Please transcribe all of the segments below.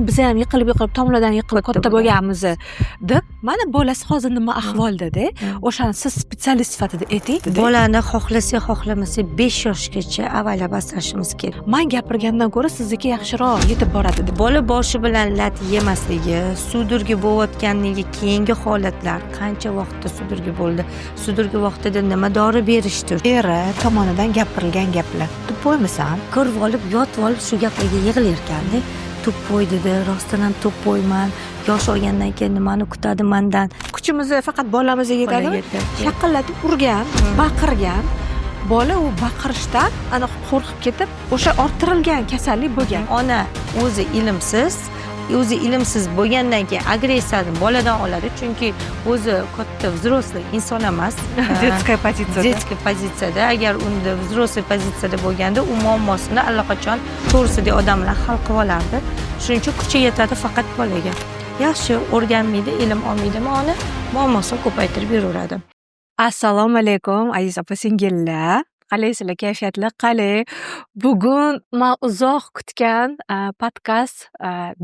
biz ham yiqilib tomlardan yiqilib katta bo'lganmiz deb mana bolasi hozir nima ahvoldada o'shani siz spetsialist sifatida ayting. Bolani xohlasa 5 yoshgacha avaylab asrashimiz kerak. Men gapirgandan ko'ra sizniki yaxshiroq yetib boradi deb. Bola boshi bilan lat yemasligi, sudurgi bo'layotganligi, keyingi holatlar, qancha vaqtda sudurgi bo'ldi, sudurgi vaqtida nima dori berishdi. Eri tomonidan gapirilgan gaplar. To'ppoymisan? Ko'rib olib, yotib olib shu gaplarga yig'larkanda, to'ppoy dedi, rostdan ham to'ppoyman. Yosh olgandan keyin nimani kutadi mendan? Kuchimizni faqat bolamizga yetadimi? Shaqillatib urgan, baqirgan. Bola u baqirishdan ana qo'rqib ketib, o'sha orttirilgan kasallik bo'lgan. Ona o'zi ilmsiz bo'lgandan keyin agressiyani boladan oladi, chunki o'zi katta взрослый inson emas. Детская pozitsiyada. Agar unda взрослый pozitsiyada bo'lganda, u muammosini allaqachon to'g'risidagi odamlar hal qilib olardi. Shuning uchun kuchi yetadi faqat bolaga. Yaxshi o'rganmaydi, ilm olmaydimi ona, muammosini ko'paytirib yuraveradi. Assalomu alaykum aziz opa-singillar. Qalaysizlar, kayfiyatlar qalay? Bugun men uzoq kutgan podkast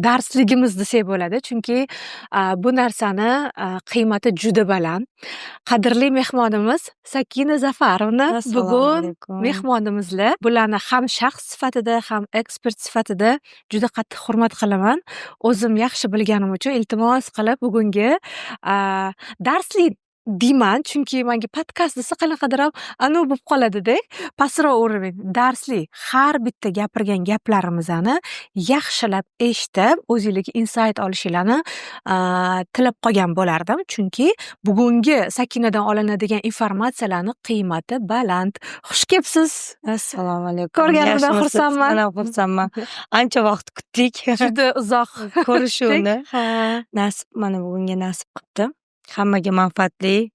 darsligimiz desak bo'ladi, chunki bu narsani qiymati juda baland. Qadrli mehmonimiz Sakina Zafarovna bugun mehmonimizlar. Bularni ham shaxs sifatida, ham ekspert sifatida juda qattiq hurmat qilaman. O'zim yaxshi bilganim uchun iltimos qilib bugungi darslik deyman, chunki menga podkast desa qanaqadir ham anu bo'lib qoladida, pastroq o'rmang. Darsli har bitta gapirgan gaplarimizni yaxshilab eshitib, o'zingizga insight olishinglarni tilab qolgan bo'lardim, chunki bugungi Sakinadan olinadigan informatsiyalarning qiymati baland. Xush kelibsiz. Assalomu alaykum. Ko'rganimdan xursandman. Xursandman. Ancha vaqt kutdik. Juda uzoq ko'rishuvni. Nasib, mana bugunga nasib qildi. Hammaga manfaatli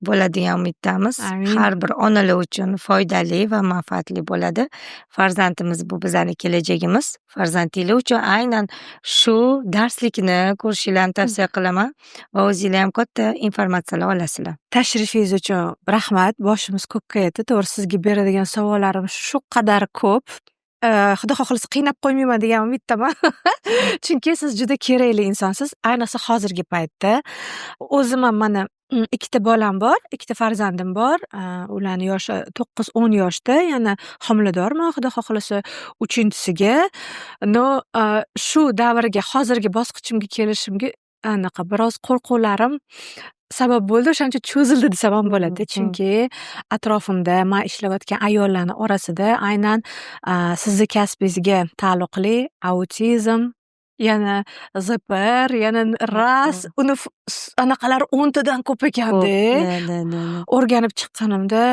bo'ladigan umiddamiz. Har bir onalar uchun foydali va manfaatli bo'ladi. Farzandimiz bu bizning kelajagimiz. Farzandinglar uchun aynan shu darslikni ko'rishinglarni tavsiya qilaman va o'zinglar ham katta informatsiyalar olasizlar. Tashrifingiz uchun rahmat. Boshimiz ko'kka yetdi. To'g'ri, sizga beradigan savollarim shu qadar ko'p. Xudo xohlasa qiynab qo'ymayman degan umiddaman. Chunki siz juda kerakli insonsiz, ayniqsa hozirgi paytda. O'zim ham mana ikkita bolam bor, ikkita farzandim bor. Ularning yoshi 9-10 yoshda, yana homiladorman, xudo xohlasa 3-siga. Shu davrga, hozirgi bosqichimga kelishimga anaqa biroz qo'rquvlarim sabab bo'ldi. O'shancha cho'zildi desam ham bo'ladi, chunki atrofimda men ishlayotgan ayollarning orasida aynan sizni kasbingizga taalluqli autizm, yana ZPR, yana RAS, uni anaqalar 10 tadan ko'p ekanda. O'rganib chiqqanimda,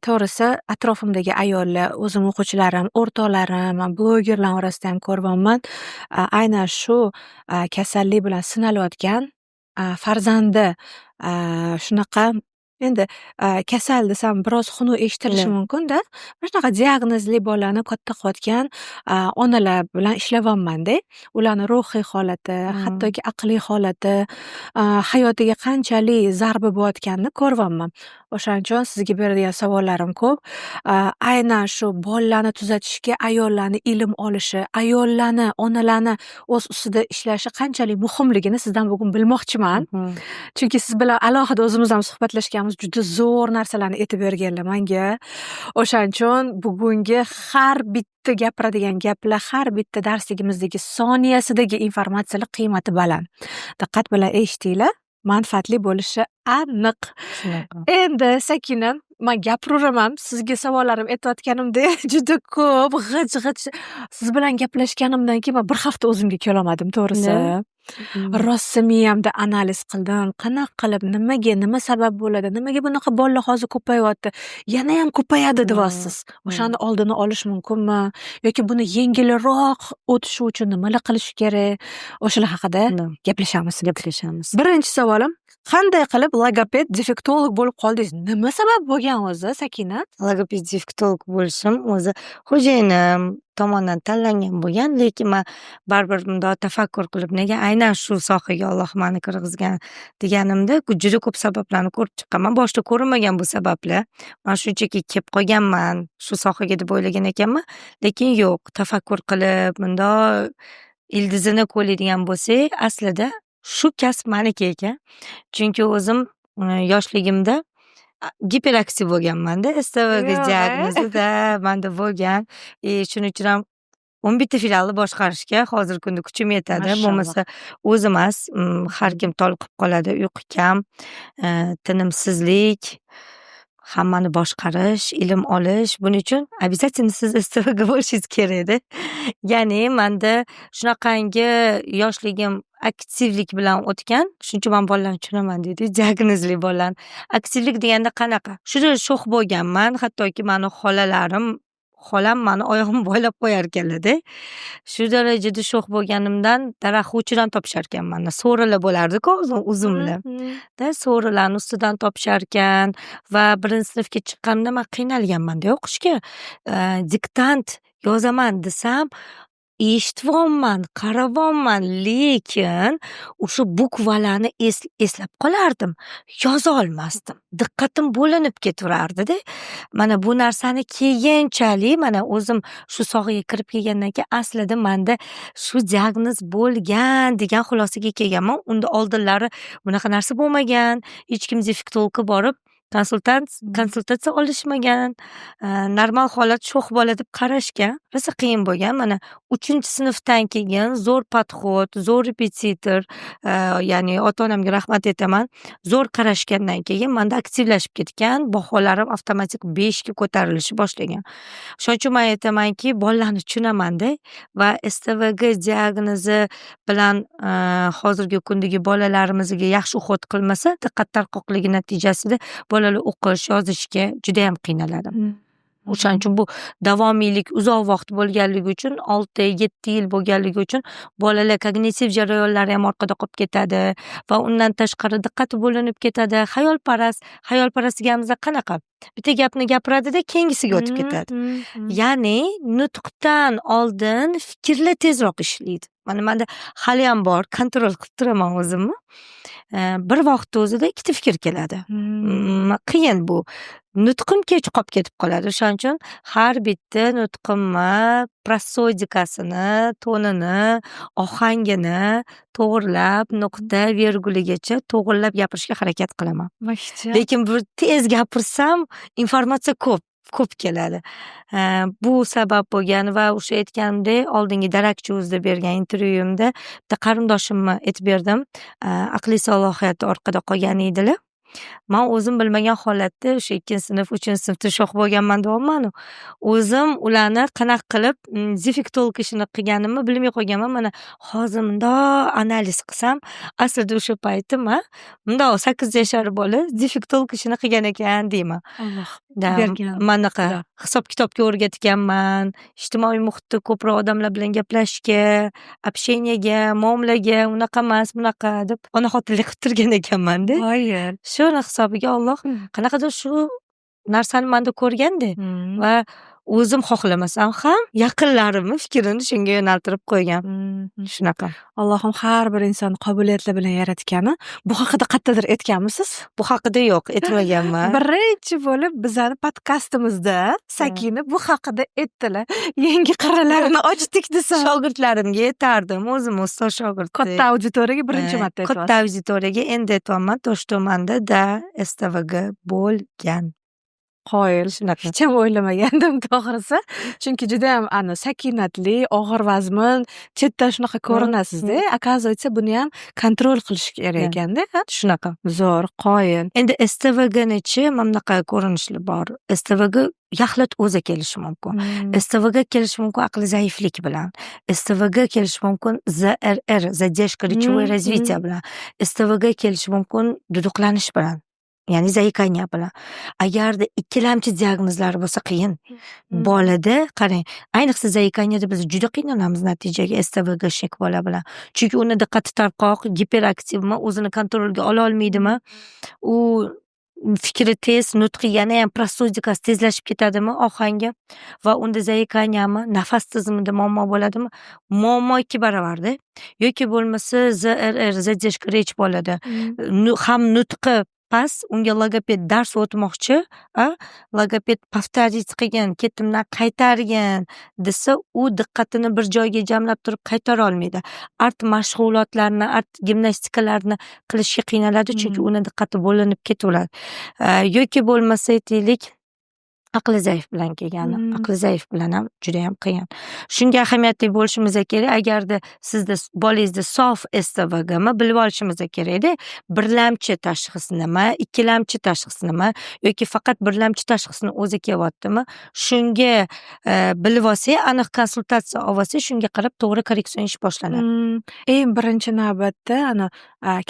to'g'risi atrofimdagi ayollar, o'zim o'quvchilarim, o'rtoqlarim, blogerlar orasida ham ko'ryapman. Aynan shu kasallik bilan sinalayotgan farzandi shunaqa, endi kasal desam biroz xunuk eshitilishi mumkin-da. Mana shunaqa diagnozli bolani katta qilayotgan onalar bilan ishlayapman-da. Ularning ruhiy holati, hattoki aqliy holati, hayotiga qanchalik zarba bo'layotganini ko'ryapman. O'shaning uchun sizga beradigan savollarim ko'p. Aynan shu bolalarni tuzatishga ayollarning ilm olishi, ayollarni, onalarni o'z ustida ishlashi qanchalik muhimligini sizdan bugun bilmoqchiman. Chunki siz bilan alohida o'zimiz ham suhbatlashganmiz, juda zo'r narsalarni aytib berganlar menga. O'shaning uchun bugungi har bitta gapiradigan gaplar, har bitta darsligimizdagi soniyasidagi informatsiyalar qiymati baland. Diqqat bilan eshitinglar. Manfaatli bo'lishi aniq. Endi Sakina, men gapiraveraman. Sizga savollarim aytayotganimda juda ko'p, g'ij-g'ij. Siz bilan gaplashganimdan keyin men bir hafta o'zimga kelolmadim, to'g'risi. Rosa miyamda analiz qildim. Qanaqa qilib, nimaga, nima sabab bo'ladi, nimaga bunaqa bolalar hozir ko'payapti, yana ham ko'payadi deyapsiz. O'shani oldini olish mumkinmi? Yoki buni yengilroq o'tishi uchun nimalar qilish kerak? O'shalar haqida gaplashamiz. Birinchi savolim, qanday qilib logoped, defektolog bo'lib qoldingiz? Nima sabab bo'lgan o'zi, Sakina? Logoped, defektolog bo'lishim o'zi xo'jayinim tomonidan tanlangan bo'lgan, lekin men baribir bunday tafakkur qilib, nega aynan shu sohaga Alloh meni kirgizgan deganimda, juda ko'p sabablarni ko'rib chiqqanman. Boshida ko'rinmagan bu sabablar. Men shunchaki kelib qolganman shu sohaga deb o'ylagan ekanman, lekin yo'q, tafakkur qilib, bunday ildizini qo'llaydigan bo'lsak, aslida shu kasb meniki ekan. Chunki o'zim yoshligimda giperaktiv bo'lganman-da, STVG diagnozida manda bo'lgan. Shuning uchun ham 11 ta filialni boshqarishga hozirgi kunda kuchim yetadi. Bo'lmasa o'zi emas, har kim toliqib qoladi. Uyqu kam, tinimsizlik, hammani boshqarish, ilm olish. Buning uchun обязательно siz STVG bo'lishingiz kerak-da. Ya'ni menda shunaqangi yoshligim aktivlik bilan o'tgan. Shuning uchun men bolalarni tushunaman deydi, diagnozli bolalarni. Aktivlik deganda qanaqa? Juda sho'x bo'lganman, hattoki meni xolam meni oyog'imni boylab qo'yar ekanlar-da. Shu darajada sho'x bo'lganimdan daraxt uchidan topishar ekan meni. So'rilar bo'lardi-ku, uzumlar. So'rilarni ustidan topishar ekan va 1-sinfga chiqqanimda men qiynalganman-da o'qishga. Diktant yozaman desam, eshitibman, qarabman, lekin o'sha bukvalarni eslab qolardim, yoza olmasdim. Diqqatim bo'linib ketaverardi-da. Mana bu narsani keyinchalik mana o'zim shu sohaga kirib kelgandan keyin aslida menda shu diagnoz bo'lgan degan xulosaga kelganman. Unda oldinlari bunaqa narsa bo'lmagan. Hech kim defektologga borib konsultatsiya olishmagan. Normal holat sho'x bola deb qarashgan. Rosa qiyin bo'lgan. Mana 3-sinfdan keyin zo'r podxod, zo'r repetitor, ya'ni ota-onamga rahmat aytaman. Zo'r qarashgandan keyin menda aktivlashib ketgan, baholarim avtomatik 5 ga ko'tarilishi boshlagan. Shuning uchun men aytamanki, bolalarni tushunaman-da va STVG diagnozi bilan hozirgi kundagi bolalarimizga yaxshi uxod qilmasa, diqqat tarqoqligi natijasida bolalar o'qish, yozishga juda ham qiynaladi. O'shaning uchun bu davomiylik uzoq vaqt bo'lganligi uchun 6-7 yil bo'lganligi uchun bolalar kognitiv jarayonlari ham orqada qolib ketadi va undan tashqari diqqati bo'linib ketadi. Xayolparast deganimizda qanaqa? Bitta gapni gapiradi-da, keyingisiga o'tib ketadi. Ya'ni nutqdan oldin fikrlar tezroq ishlaydi. Menda hali ham bor, kontrol qilib turaman o'zimni. Bir vaqtda o'zida ikkita fikr keladi. Qiyin bu. Nutqim kech qolib ketib qoladi. O'shaning uchun har bitta nutqimni, prosodikasini, tonini, ohangini to'g'rilab, nuqta, virguligacha to'g'rilab gapirishga harakat qilaman. Lekin bir tez gapirsam, informatsiya ko'p keladi. Bu sabab bo'lgan va o'sha aytganimdek, oldingi darakchi o'zida bergan intervyuimda bitta qarindoshimni aytib berdim. Aqliy salohiyati orqada qolgan edilar. Men o'zim bilmagan holatda o'sha 2-sinf, 3-sinfda sho'x bo'lganman deyapman-ku. O'zim ularni qanaqa qilib defektolog ishini qilganimni bilmay qolganman. Mana hozir bundoq analiz qilsam, aslida o'sha paytim bundoq 8 yashar bola defektolog ishini qilgan ekan deyman. Alloh bergan. Manaqa hisob-kitobga o'rgatganman, ijtimoiy muhitda ko'proq odamlar bilan gaplashishga, общениyaga, muomalaga, unaqa emas, bunaqa deb onaxotinlik qilib turgan ekanman-da. Voy, Shuni hisobiga Alloh qanaqadir shu narsani menda ko'rganda va o'zim xohlamasam ham yaqinlarimni fikrini shunga yo'naltirib qo'ygan. Shunaqa. Allohim har bir insonni qobiliyatlar bilan yaratgani. Bu haqida qayerdadir aytganmisiz? Bu haqida yo'q, aytmaganman. Birinchi bo'lib bizani podkastimizda Sakina bu haqida aytdilar. Yangi qirralarini ochdik desam, shogirdlarimga aytardim, o'zim ustoz shogird. Katta auditoriyaga birinchi marta aytyapsiz. Katta auditoriyaga endi aytyapman, Toshtumanda STVG bo'lgan. Qoyil, shunaqa. Hech ham o'ylamagandim to'g'risi. Chunki juda ham sakinatli, og'ir vazmin, chetdan shunaqa ko'rinasiz-da. Оказывается, buni ham kontrol qilish kerak ekanda. Shunaqa. Zo'r, qoyil. Endi STVG-nichi mamnaqa ko'rinishlar bor. STVG yaxlit o'zi kelishi mumkin. STVG kelishi mumkin aqliy zaiflik bilan. STVG kelishi mumkin ZRR, задержка речевой развития bilan. STVG kelishi mumkin duduqlanish bilan. Ya'ni zaykaniya bilan. Agarda ikkilamchi diagnozlari bo'lsa qiyin. Bolada qarang, ayniqsa zaykaniyada biz juda qiynalamiz natijaga STVG shek bola bilan. Chunki uni diqqati tarqoq, giperaktivmi, o'zini kontrolga ola olmaydimi? U fikri tez, nutqi yana ham prosodikasi tezlashib ketadimi, ohangi va unda zaykaniyami, nafas tizimida muammo bo'ladimi? Muammo 2 baravarda. Yoki bo'lmasa ZRR, задержка rech bo'ladi. Ham nutqi past, unga logoped dars o'tmoqchi, logoped повторить qilgin, ketimdan qaytargin desa, u diqqatini bir joyga jamlab turib qaytara olmaydi. Art mashg'ulotlarni, art gimnastikalarni qilishga qiynaladi, chunki uni diqqati bo'linib ketaveradi. Yoki bo'lmasa aytaylik, aqli zaif bilan kelgani, aqli zaif bilan ham juda ham qiyin. Shunga ahamiyatli bo'lishimiz kerak. Agarda sizda bolangizda sof STVGmi bilib olishimiz kerakda. Birlamchi tashxis nima, ikkilamchi tashxis nima yoki faqat birlamchi tashxisni o'zi kelyaptimi? Shunga bilib olsak, aniq konsultatsiya olsak, shunga qarab to'g'ri korreksion ish boshlanadi. Eng birinchi navbatda ana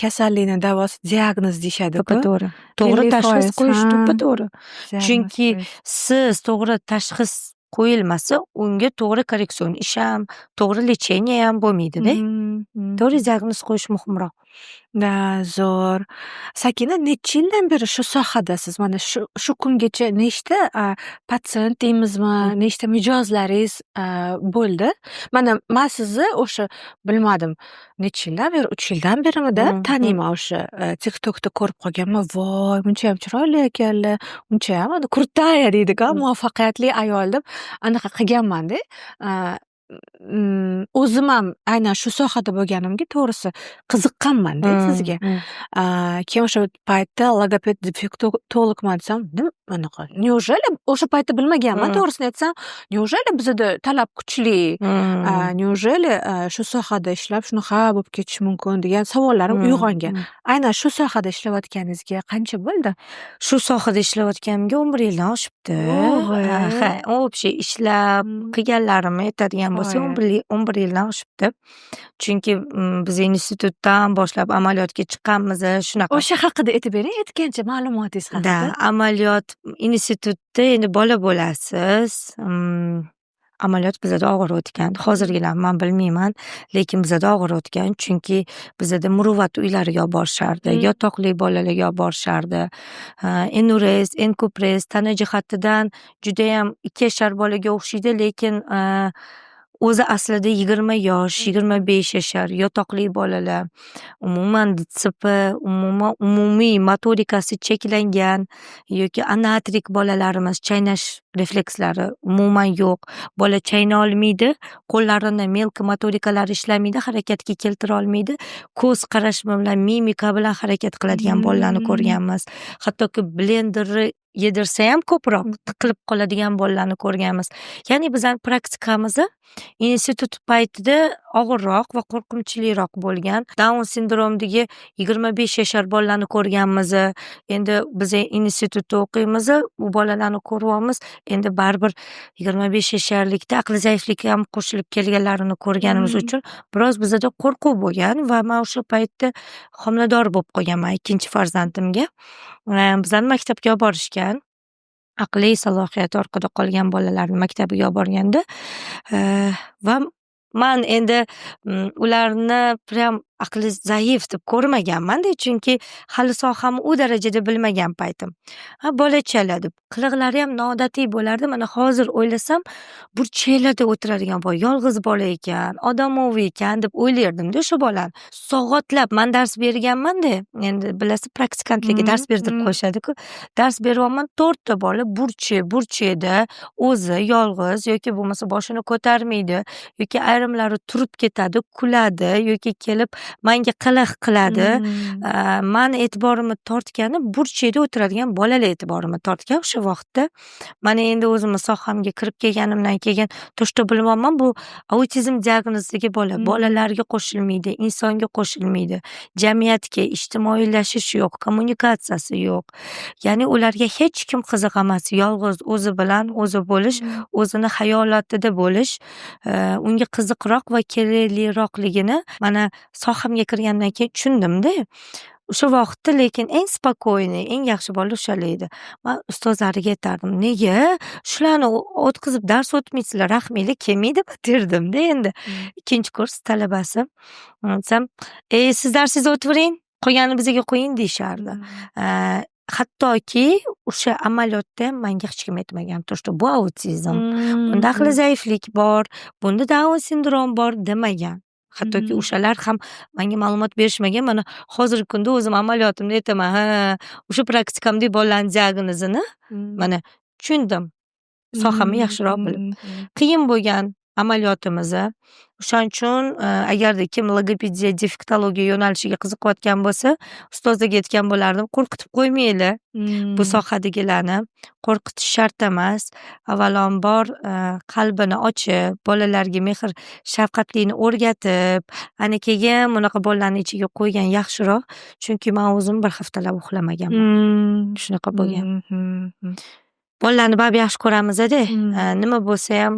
kasallikni davosi diagnoz deyishadi-ku. To'g'ri. To'g'ri tashxis qo'yish to'g'ri. Chunki siz to'g'ri tashxis qo'yilmasa, unga to'g'ri korreksion ish ham, to'g'ri lecheniya ham bo'lmaydi-da. To'g'ri diagnoz qo'yish muhimroq. Zo'r. Sakina, necha yildan beri shu sohadasiz? Mana shu kungacha nechta patsient deymizmi, nechta mijozlaringiz bo'ldi? Mana men sizni o'sha bilmadim, necha yildan beri, 3 yildan berimi-da taniyman, o'sha TikTokda ko'rib qolganman. Voy, buncha ham chiroyli ekanlar, buncha ham krutaya deydi-ku, muvaffaqiyatli ayol deb anaqa qilganman-da. O'zim ham aynan shu sohada bo'lganimga to'g'risi qiziqqanman-da sizga. Keyin o'sha paytda logoped defektologman desam, anaqa. Неужели o'sha paytda bilmaganman, to'g'risini aytsam, неужели bizda talab kuchli? Неужели shu sohada ishlab shunaqa bo'lib ketish mumkin degan savollarim uyg'ongan. Aynan shu sohada ishlayotganingizga qancha bo'ldi? Shu sohada ishlayotganimga 11 yildan oshibdi. Ha, общий ishlab qilganlarimni aytadigan bo'lsa 11 yildan oshibdi. Chunki biz institutdan boshlab amaliyotga chiqqanmiz, shunaqa. O'sha haqida aytib bering, aytgancha ma'lumotingiz haqida. Amaliyot institutda endi bola bo'lasiz. Amaliyot bizada og'ir o'tgan. Hozirgilar men bilmayman, lekin bizada og'ir o'tgan, chunki bizada muruvvat uylariga olib borishardi, yotoqli bolalarga olib borishardi. Enures, enkupres tana jihatidan juda ham 2 yashar bolaga o'xshaydi, lekin o'zi aslida 20 yosh, 25 yashar yotoqli bolalar. Umuman DTSP, umumiy motorikasi cheklangan yoki anatrik bolalarimiz, chaynash reflekslari umuman yo'q. Bola chayna olmaydi, qo'llarini melki motorikalari ishlamaydi, harakatga keltira olmaydi. Ko'z qarashma bilan, mimika bilan harakat qiladigan bolalarni ko'rganmiz. Hattoki blenderni yedirsa ham ko'proq tiqilib qoladigan bolalarni ko'rganmiz. Ya'ni bizning praktikamiz institut paytida og'irroq va qo'rqinchliroq bo'lgan. Down sindromidagi 25 yashar bolalarni ko'rganmiz. Endi biz institutda o'qiymiz, bu bolalarni ko'ryapmiz. Endi baribir 25 yasharlikda aqli zaiflik ham qo'shilib kelganlarini ko'rganimiz uchun biroz bizda qo'rquv bo'lgan va men o'sha paytda homilador bo'lib qolganman ikkinchi farzandimga. Bizlarni maktabga olib borishgan. Aqliy salohiyati orqada qolgan bolalarni maktabiga olib borganda va men endi ularni prям aqli zaif deb ko'rmaganman-da, chunki hali sohamni u darajada bilmagan paytim. Bola chaladi. Qiliqlari ham noodatiy bo'lardi. Mana hozir o'ylasam, burchaklarda o'tiradigan bola, yolg'iz bola ekan, odamoviy ekan deb o'ylardim-da o'sha bolani. Soatlab men dars berganman-da. Endi bilasiz, praktikantligi dars berdirib qo'yishadi-ku. Dars beryapman, 4 ta bola burchakda o'zi yolg'iz yoki bo'lmasa boshini ko'tarmaydi, yoki ayrimlari turib ketadi, kuladi yoki kelib menga qiliq qiladi. Meni e'tiborimni tortgani burchakda o'tiradigan bolalar e'tiborimni tortgan o'sha vaqtda. Mana endi o'zimni sohamga kirib kelganimdan keyin to'shta bilmayman, bu autizm diagnozidagi bola. Bolalarga qo'shilmaydi, insonga qo'shilmaydi. Jamiyatga, ijtimoiylashish yo'q, kommunikatsiyasi yo'q. Ya'ni ularga hech kim qiziq emas. Yolg'iz o'zi bilan o'zi bo'lish, o'zini hayolotida bo'lish unga qiziqroq va kerakliroqligini mana sohamga kirgandan keyin tushundim-da. O'sha vaqtda lekin eng spokойный, eng yaxshi bola o'shalar edi. Men ustozlariga aytardim, nega shularni o'tkazib dars o'tmaysizlar, rahminglar kelmaydi derdim-da endi. Ikkinchi kurs talabasi. Desam, siz darsingizni o'tavering, qolganini bizga qo'ying deyishardi. Hattoki o'sha amaliyotda ham menga hech kim aytmagan, to'shta bu autizm, bunda aqli zaiflik bor, bunda Down sindrom bor demagan. hattoki o'shalar ham menga ma'lumot berishmagan. Mana hozirgi kunda o'zim amaliyotimda aytaman, o'sha praktikamdagi bolalarning diagnozini mana tushundim. Sohamni yaxshiroq bilib. Qiyin bo'lgan amaliyotimizni. O'shaning uchun agarda kim logopediya, defektologiya yo'nalishiga qiziqayotgan bo'lsa, ustozlarga aytgan bo'lardim, qo'rqitib qo'ymanglar. Bu sohadagilarni qo'rqitish shart emas. Avvalambor qalbini ochib, bolalarga mehr, shafqatlikni o'rgatib, ana keyin bunaqa bolalarni ichiga qo'ygan yaxshiroq. Chunki men o'zim bir haftalab uxlamaganman. Shunaqa bo'lgan. Bolalarni baribir yaxshi ko'ramiz-da. Nima bo'lsa ham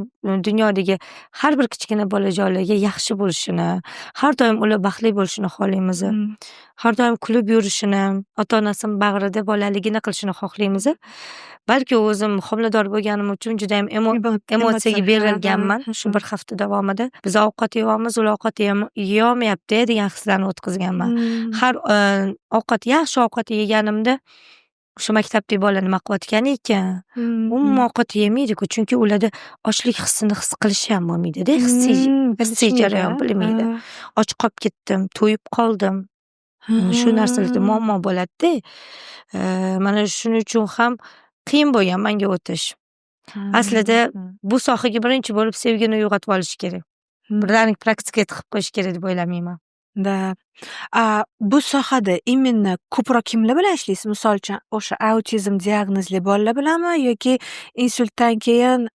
dunyodagi har bir kichkina bolajonlarga yaxshi bo'lishini, har doim ular baxtli bo'lishini xohlaymiz. Har doim kulib yurishini, ota-onasining bag'rida bolaligini qilishini xohlaymiz. Balki o'zim homilador bo'lganim uchun juda ham emotsiyaga berilganman shu bir hafta davomida. Biz ovqat yeyapmiz, ular ovqat yeyolmayapti degan hislarni o'tkazganman. Har yaxshi ovqat yeganimda o'sha maktabdagi bola nima qilayotgan ekan, umuman ovqat yemaydi-ku, chunki ularda ochlik hissini his qilishi ham bo'lmaydi-da, hissiy jarayon bilmaydi. Och qolib ketdim, to'yib qoldim. Shu narsalarda muammo bo'ladi-da. Mana shuning uchun ham qiyin bo'lgan menga o'tish. Aslida bu sohaga birinchi bo'lib sevgini uyg'otib olish kerak. Birdaniga praktikaga qilib qo'yish kerak deb o'ylamayman. Bu sohada imенно ko'proq kimlar bilan ishlaysiz? Misol uchun, o'sha autizm diagnozli bolalar bilanmi yoki insultdan keyin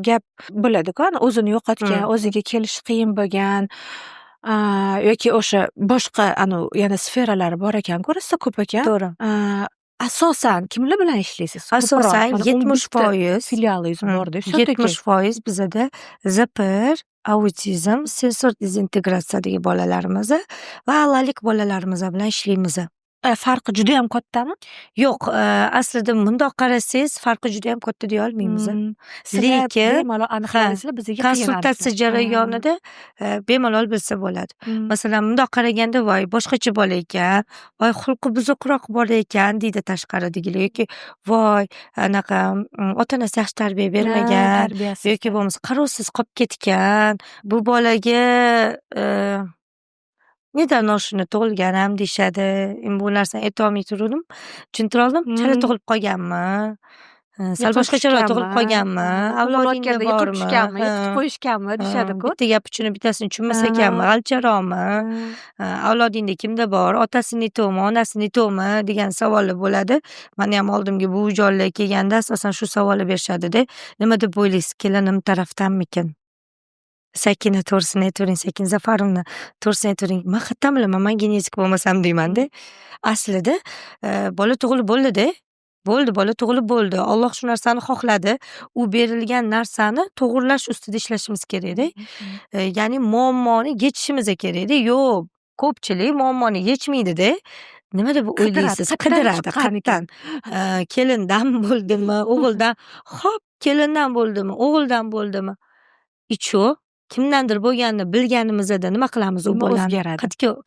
gap bo'ladi-ku, o'zini yo'qotgan, o'ziga kelish qiyin bo'lgan yoki o'sha boshqa yana sferalari bor ekan-ku, rosa ko'p ekan. To'g'ri. Asosan kimlar bilan ishlaysiz? Asosan 70% filialingiz bor-da. 70% bizada ZPR, autizm, sensor dezintegratsiyadagi bolalarimiz va allalik bolalarimiz bilan ishlaymiz. Farqi juda ham kattami? Yo'q, aslida bundoq qarasangiz, farqi juda ham katta deya olmaymiz. Lekin konsultatsiya jarayonida bemalol bilsa bo'ladi. Masalan, bundoq qaraganda, voy, boshqacha bola ekan, voy, xulqi buzuqroq bola ekan deydi tashqaridagilar, yoki voy, anaqa ota-onasi yaxshi tarbiya bermagan, yoki bo'lmasa qarovsiz qolib ketgan, bu bolaga neden oshini tug'ilganam deyishadi. Bu narsani aytolmay turdim. Tushuntira oldim. Chala tug'ilib qolganmi? Sal boshqacharoq tug'ilib qolganmi? Avlodingda bormi? Yiqitib qo'yishganmi deyishadi-ku. Bitta gap uchun bittasini tushunmas ekanmi? G'alcharoqmi? Avlodingda kimda bor? Otasini to'mi, onasini to'mi degan savollar bo'ladi. Meni ham oldimga bu jonlar kelganda asosan shu savolni berishadi-da. Nima deb o'ylaysiz? Kelinim tarafdanmikin? Sakina to'g'risini aytavering, Sakin Zafarovna to'g'risini aytavering. Men qayerdan bilaman, men genetik bo'lmasam deyman-da. Aslida bola tug'ilib bo'ldi-da. Bola tug'ilib bo'ldi. Alloh shu narsani xohladi. U berilgan narsani to'g'irlash ustida ishlashimiz kerak-da. Ya'ni muammoni yechishimiz kerak-da. Yo'q, ko'pchilik muammoni yechmaydi-da. Nima deb o'ylaysiz? Qidiradi qayerdan? Kelindan bo'ldimi, o'g'ildan? Xo'p, kelindan bo'ldimi, o'g'ildan bo'ldimi? Icho kimdandir bo'lganini bilganimizda nima qilamiz? U bolani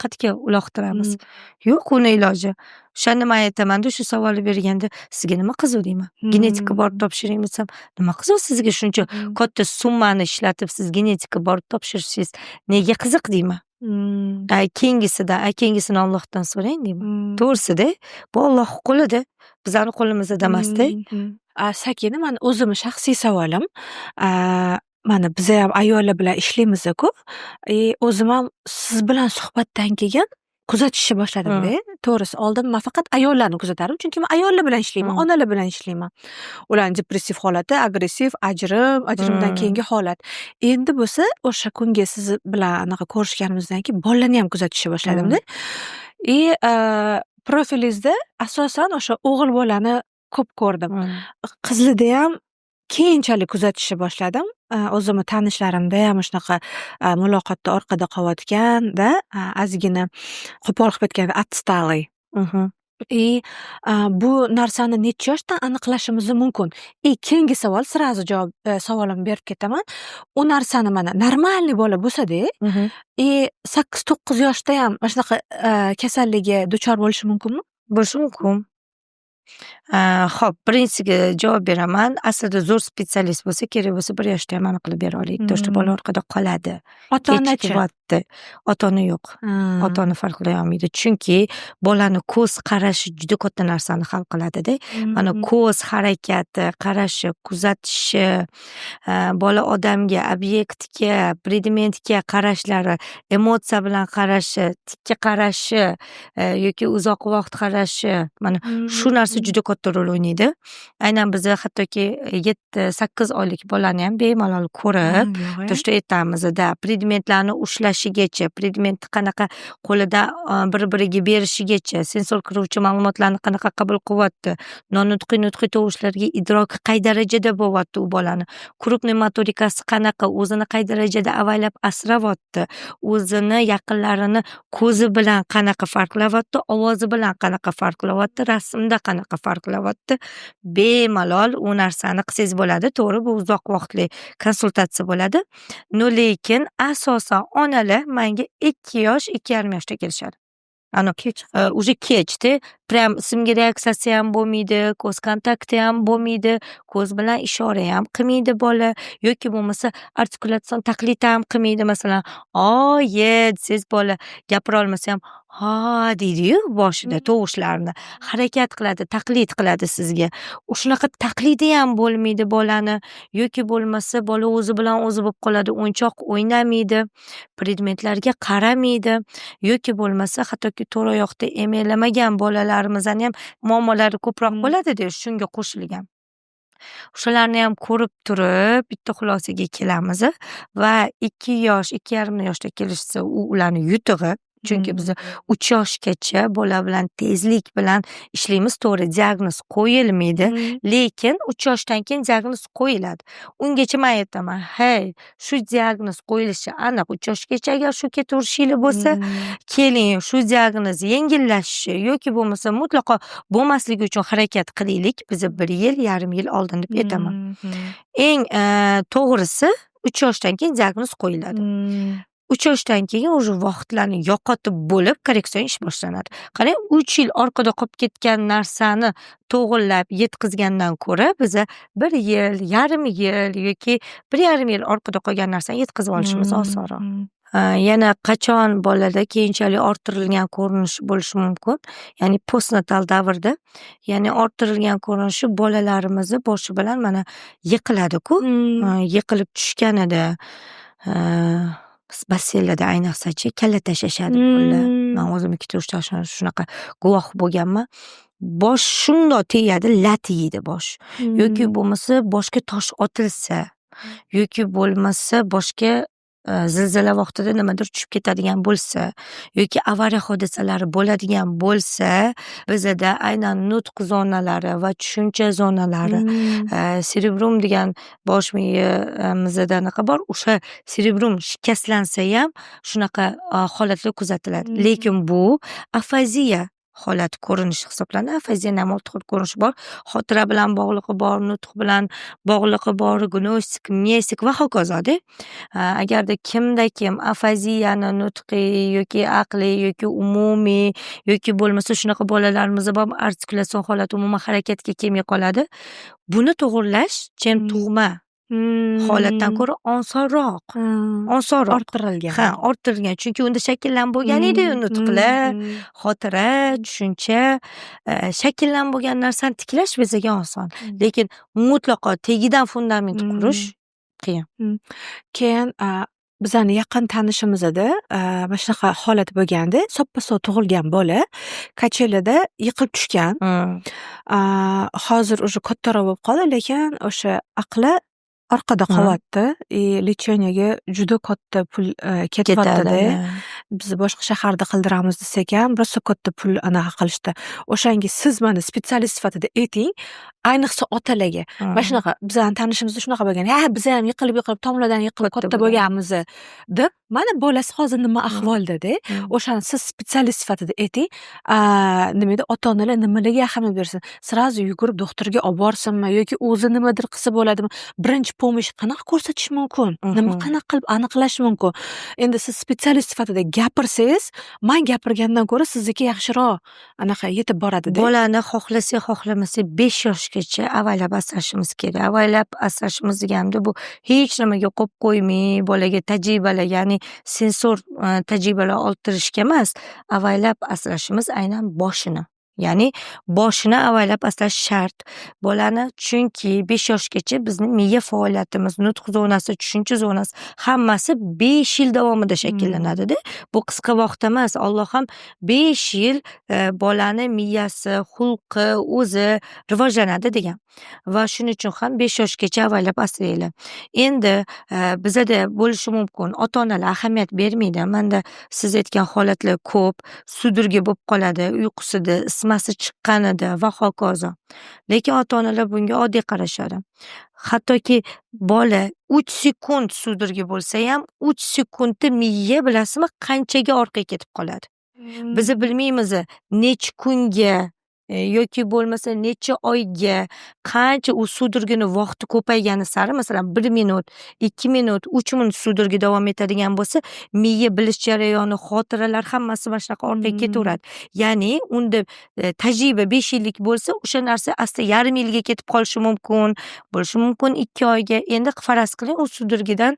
qatga uloqtiramiz. Yo'q, uni iloji. O'shanda men aytaman-da, shu savolni berganda, sizga nima qiziq deyman. Genetika borib topshiring desam, nima qiziq sizga shuncha katta summani ishlatib siz genetika borib topshirsangiz, nega qiziq deyman. Keyingisini Allohdan so'rang deyman. To'g'risi-da, bu Alloh qo'lida, bizning qo'limizda emas-da. Sakina, men o'zim shaxsiy savolim, mana biz ham ayollar bilan ishlaymiz-ku. O'zim ham siz bilan suhbatdan keyin kuzatishni boshladim-da. To'g'risi, oldin men faqat ayollarni kuzatardim, chunki men ayollar bilan ishlayman, onalar bilan ishlayman. Ularning depressiv holati, agressiv, ajrimdan keyingi holat. Endi bo'lsa, o'sha kunga siz bilan anaqa ko'rishganimizdan keyin bolalarni ham kuzatishni boshladim-da. Profilingizda asosan o'sha o'g'il bolani ko'p ko'rdim. Qizlarda ham keyinchalik kuzatishni boshladim. O'zimni tanishlarimda ham shunaqa muloqotda orqada qolayotganda, ozgina qo'pol qilib ketganda отсталый. Bu narsani necha yoshdan aniqlashimiz mumkin? Keyingi savol, sirazi javob savolimni berib ketaman. U narsani mana normalniy bola bo'lsa-da, 8-9 yoshda ham mana shunaqa kasallikka duchor bo'lishi mumkinmi? Bo'lishi mumkin. Xo'p, birinchisiga javob beraman. Aslida zo'r specialist bo'lsa, kerak bo'lsa 1 yoshda ham aniqlab bera oladi. 2 yoshda bola orqada qoladi. Ota-onachi albatta ota-ona yo'q. Ota-ona farqlay olmaydi. Chunki bolani ko'z qarashi juda katta narsani hal qiladi-da. Mana ko'z harakati, qarashi, kuzatishi, bola odamga, obyektga, predmetga qarashlari, emotsiya bilan qarashi, tikka qarashi yoki uzoq vaqt qarashi, mana shu narsa juda katta rol o'ynaydi. Aynan biz hattoki 7-8 oylik bolani ham bemalol ko'rib, to'shda aytamiz-da, predmetlarni ushlashigacha, predmetni qanaqa qo'lida bir-biriga berishigacha, sensor kiruvchi ma'lumotlarni qanaqa qabul qilyapti, nutqiy tovushlarga idroki qay darajada bo'lyapti u bolani, krupniy motorikasi qanaqa, o'zini qay darajada avaylab asrayapti, o'zini yaqinlarini ko'zi bilan qanaqa farqlayapti, ovozi bilan qanaqa farqlayapti, rasmda qanaqa farqlayapti, bemalol u narsani qilsangiz bo'ladi. To'g'ri, bu uzoq vaqtli konsultatsiya bo'ladi. Lekin asosan onalar menga 2 yosh, 2,5 yoshda kelishadi. Уже kechdi. Prям ismga reaksiyasi ham bo'lmaydi, ko'z kontakti ham bo'lmaydi, ko'z bilan ishora ham qilmaydi bola yoki bo'lmasa artikulyatsion taqlid ham qilmaydi. Masalan, desangiz bola gapira olmasa ham ha deydi-yu boshida tovushlarni harakat qiladi, taqlid qiladi sizga. Shunaqa taqlidi ham bo'lmaydi bolani yoki bo'lmasa bola o'zi bilan o'zi bo'lib qoladi, o'yinchoq o'ynamaydi, predmetlarga qaramaydi yoki bo'lmasa hattoki to'ra oyoqda emallamagan bolalarimizdan ham muammolari ko'proq bo'ladi-da, shunga qo'shilgan. O'shalarni ham ko'rib turib bitta xulosaga kelamiz va 2 yosh, 2,5 yoshda kelishsa u ularni yutug'i. Chunki biz 3 yoshgacha bola bilan tezlik bilan ishlaymiz. To'g'ri, diagnoz qo'yilmaydi, lekin 3 yoshdan keyin diagnoz qo'yiladi. Ungacha men aytaman, hey, shu diagnoz qo'yilishi aniq 3 yoshgacha agar shu ketaverishinglar bo'lsa, keling, shu diagnoz yengillashishi yoki bo'lmasa mutlaqo bo'lmasligi uchun harakat qilaylik. Biz 1 yil, yarim yil oldin deb aytaman. Eng to'g'risi 3 yoshdan keyin diagnoz qo'yiladi. 3 yoshdan keyin o'sha vaqtlarni yo'qotib bo'lib korreksion ish boshlanadi. Qarang, 3 yil orqada qolib ketgan narsani to'g'irlab yetkazgandan ko'ra biza 1 yil, yarim yil yoki 1,5 yil orqada qolgan narsani yetkazib olishimiz osonroq. Yana qachon bolada keyinchalik orttirilgan ko'rinish bo'lishi mumkin? Ya'ni postnatal davrda, ya'ni orttirilgan ko'rinishi bolalarimiz boshi bilan mana yiqiladi-ku, yiqilib tushganida basseylada ayniqsachi kalla tashlashadi bolalar. Men o'zim 2 yoshda shunaqa guvoh bo'lganman. Bosh shundoq tegadi, lat yeydi bosh. Yoki bo'lmasa boshga tosh otilsa, yoki bo'lmasa boshga zilzila vaqtida nimadir tushib ketadigan bo'lsa yoki avariya hodisalari bo'ladigan bo'lsa, bizda aynan nutq zonalari va tushuncha zonalari, cerebrum degan bosh miyamizda anaqa bor, o'sha cerebrum shikastlansa ham shunaqa holatlar kuzatiladi. Lekin bu afaziya holat ko'rinishi hisoblanadi. Afaziyaning ham 6 xil ko'rinishi bor. Xotira bilan bog'liqi bor, nutq bilan bog'liqi bor, gnostik, myestik va hokazo-da. Agarda kimda kim afaziyani nutqiy yoki aqliy yoki umumiy yoki bo'lmasa shunaqa bolalarimiz bor, artikulyatsion holat umuman harakatga kelmay qoladi. Buni to'g'irlash chem tug'ma holatdan ko'ra osonroq. Orttirilgan. Orttirilgan. Chunki unda shakllanib bo'lgan edi-yu nutqlar, xotira, tushuncha, shakllanib bo'lgan narsani tiklash bizga oson. Lekin mutlaqo tagidan fundament qurish qiyin. Keyin bizani yaqin tanishimizda mana shunaqa holat bo'lganda, soppa-sog' tug'ilgan bola kachelada yiqilib tushgan. Hozir o'sha kattaroq bo'lib qoldi, lekin o'sha aqli orqada qolyapti. Lecheniyaga juda katta pul ketyapti-da. Biz boshqa shaharda qildiramiz desak ham, rosa katta pul anaqa qilishdi. O'shanga siz mana specialist sifatida ayting, ayniqsa otalarga. Mana shunaqa bizning tanishimizda shunaqa bo'lgan. Biz ham yiqilib tomlardan yiqilib katta bo'lganmiz deb, mana bolasi hozir nima ahvolda-da. O'shani siz specialist sifatida ayting. Nima edi, ota-onalar nimalarga ahamiyat bersin? Sirazu yugurib doktorga olib borsinmi yoki o'zi nimadir qilsa bo'ladimi? Birinchi pomosh qanaqa ko'rsatish mumkin? Nima qanaqa qilib aniqlash mumkin? Endi siz specialist sifatida gapirsangiz, men gapirgandan ko'ra sizniki yaxshiroq anaqa yetib boradi-da. Bolani xohlasak, xohlamasak 5 yoshgacha avaylab asrashimiz kerak. Avaylab asrashimiz deganda bu hech nimaga qo'yib qo'ymay, bolaga tajribalar, ya'ni sensor tajribalar orttirishga emas, avaylab asrashimiz aynan boshini. Ya'ni boshini avaylab asrash shart. Bolani chunki 5 yoshgacha bizning miya faoliyatimiz, nutq zonasi, tushuncha zonasi hammasi 5 yil davomida shakllanadi-da. Bu qisqa vaqt emas. Alloh ham 5 yil bolani miyasi, xulqi, o'zi rivojlanadi degan. Va shuning uchun ham 5 yoshgacha avaylab asraylar. Endi bizada bo'lishi mumkin, ota-onalar ahamiyat bermaydi. Menda siz aytgan holatlar ko'p, sudurgi bo'lib qoladi, uyqusida, ismasi chiqqanida va hokazo. Lekin ota-onalar bunga oddiy qarashadi. Hattoki bola 3 sekund sudurgi bo'lsa ham, 3 sekundda miya bilasizmi, qanchaga orqaga ketib qoladi. Biz bilmaymiz necha kunga yoki bo'lmasa necha oyga, qancha u sudurgini vaqti ko'paygani sari, masalan 1 minut, 2 minut, 3 minut sudurgi davom etadigan bo'lsa, miya bilish jarayoni, xotiralar hammasi mana shunaqa orqaga ketaveradi. Ya'ni unda tajriba 5 yillik bo'lsa, o'sha narsa asta yarim yilga ketib qolishi mumkin, bo'lishi mumkin 2 oyga. Endi faraz qiling, u sudurgidan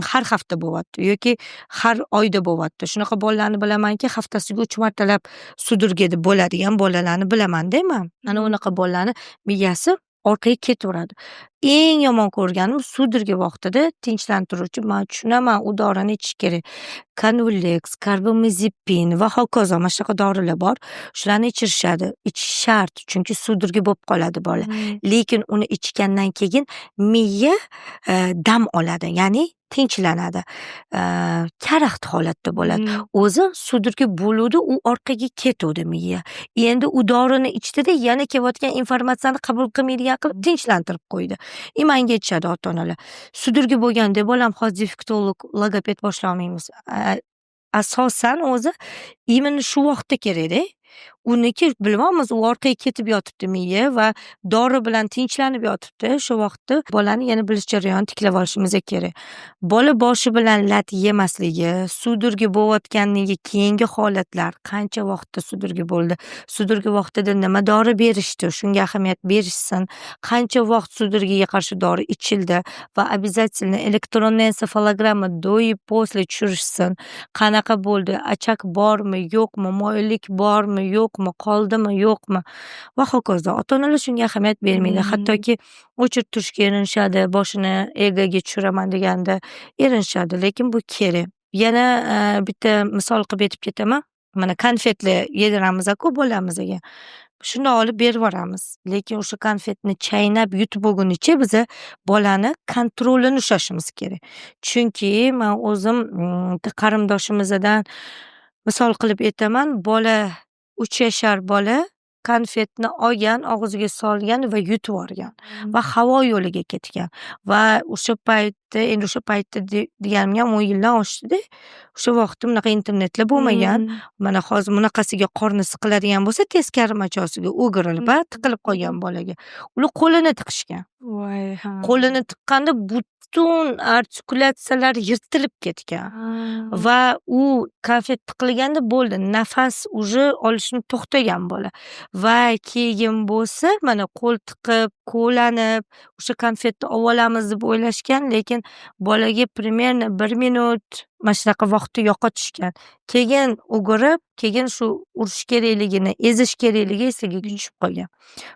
har hafta bo'lyapti yoki har oyda bo'lyapti. Shunaqa bolalarni bilamanki, haftasiga 3 martalab sudurgi bo'ladigan bolalarni bilaman-da men. Ana unaqa bolalarni miyasi orqaga ketaveradi. Eng yomon ko'rganim sudurgi vaqtida tinchlantiruvchi, men tushunaman, u dorini ichish kerak. Convullex, karbamazepin va hokazo mana shunaqa dorilar bor. Shularni ichirishadi. Ichish shart, chunki sudurgi bo'lib qoladi bola. Lekin uni ichgandan keyin miya dam oladi, ya'ni tinchlanadi. Karaxt holatda bo'ladi. O'zi sudurgi bo'ludi, u orqaga ketadi miya. Endi u dorini ichdida yana kelayotgan informatsiyani qabul qilmaydigan qilib tinchlantirib qo'ydi. Menga aytishadi ota-onalar, sudurgi bo'lganda bolam hozir defektolog, logoped boshlamaymiz. Asosan o'zi imенно shu vaqtda kerak-da. Uniki bilamiz, u orqaga ketib yotibdi miya va dori bilan tinchlanib yotibdi. Shu vaqtda bolani yana bilish jarayonini tiklab olishimiz kerak. Bola boshi bilan lat yemasligi, sudurgi bo'layotganligi, keyingi holatlar, qancha vaqtda sudurgi bo'ldi, sudurgi vaqtida nima dori berishdi, shunga ahamiyat berishsin, qancha vaqt sudurgiga qarshi dori ichildi va обязательно elektronniy ensefalogramma do и после tushirishsin. Qanaqa bo'ldi, achak bormi, yo'qmi, moyillik bormi, yo'qmi, qoldimi, yo'qmi va hokazo. Ota-onalar shunga ahamiyat bermaydi. Hattoki o'chirib turishga erinishadi, boshini egaga tushiraman deganda erinishadi, lekin bu kerak. Yana bitta misol qilib aytib ketaman. Mana konfetlar yediramiz-ku bolamizga. Shuni olib berib yuboramiz. Lekin o'sha konfetni chaynab yutib bo'lgunicha biz bolani kontrolini ushlashimiz kerak. Chunki men o'zim qarindoshimizdan misol qilib aytaman, bola 3 yashar bola konfetni olgan, og'ziga solgan va yutib yuborgan va havo yo'liga ketgan. Va o'sha paytda, endi o'sha paytda deganim ham 10 yildan oshdi-da. O'sha vaqtda bunaqa internetlar bo'lmagan. Mana hozir bunaqasiga qorni siqiladigan bo'lsa, teskari machosiga o'girilib, tiqilib qolgan bolaga. Ular qo'lini tiqishgan. Voy, ha. Qo'lini tiqqanda butun artikulatsiyalar yirtilib ketgan. Va u konfet tiqilganda bo'ldi, nafas уже olishni to'xtagan bola. Va keyin bo'lsa, mana qo'l tiqib, qo'lanib, o'sha konfetni olamiz deb o'ylashgan, lekin bolaga примерно 1 minut mana shunaqa vaqtni yo'qotishgan. Keyin o'girib, keyin shu urish kerakligini, ezish kerakligi esiga tushib qolgan.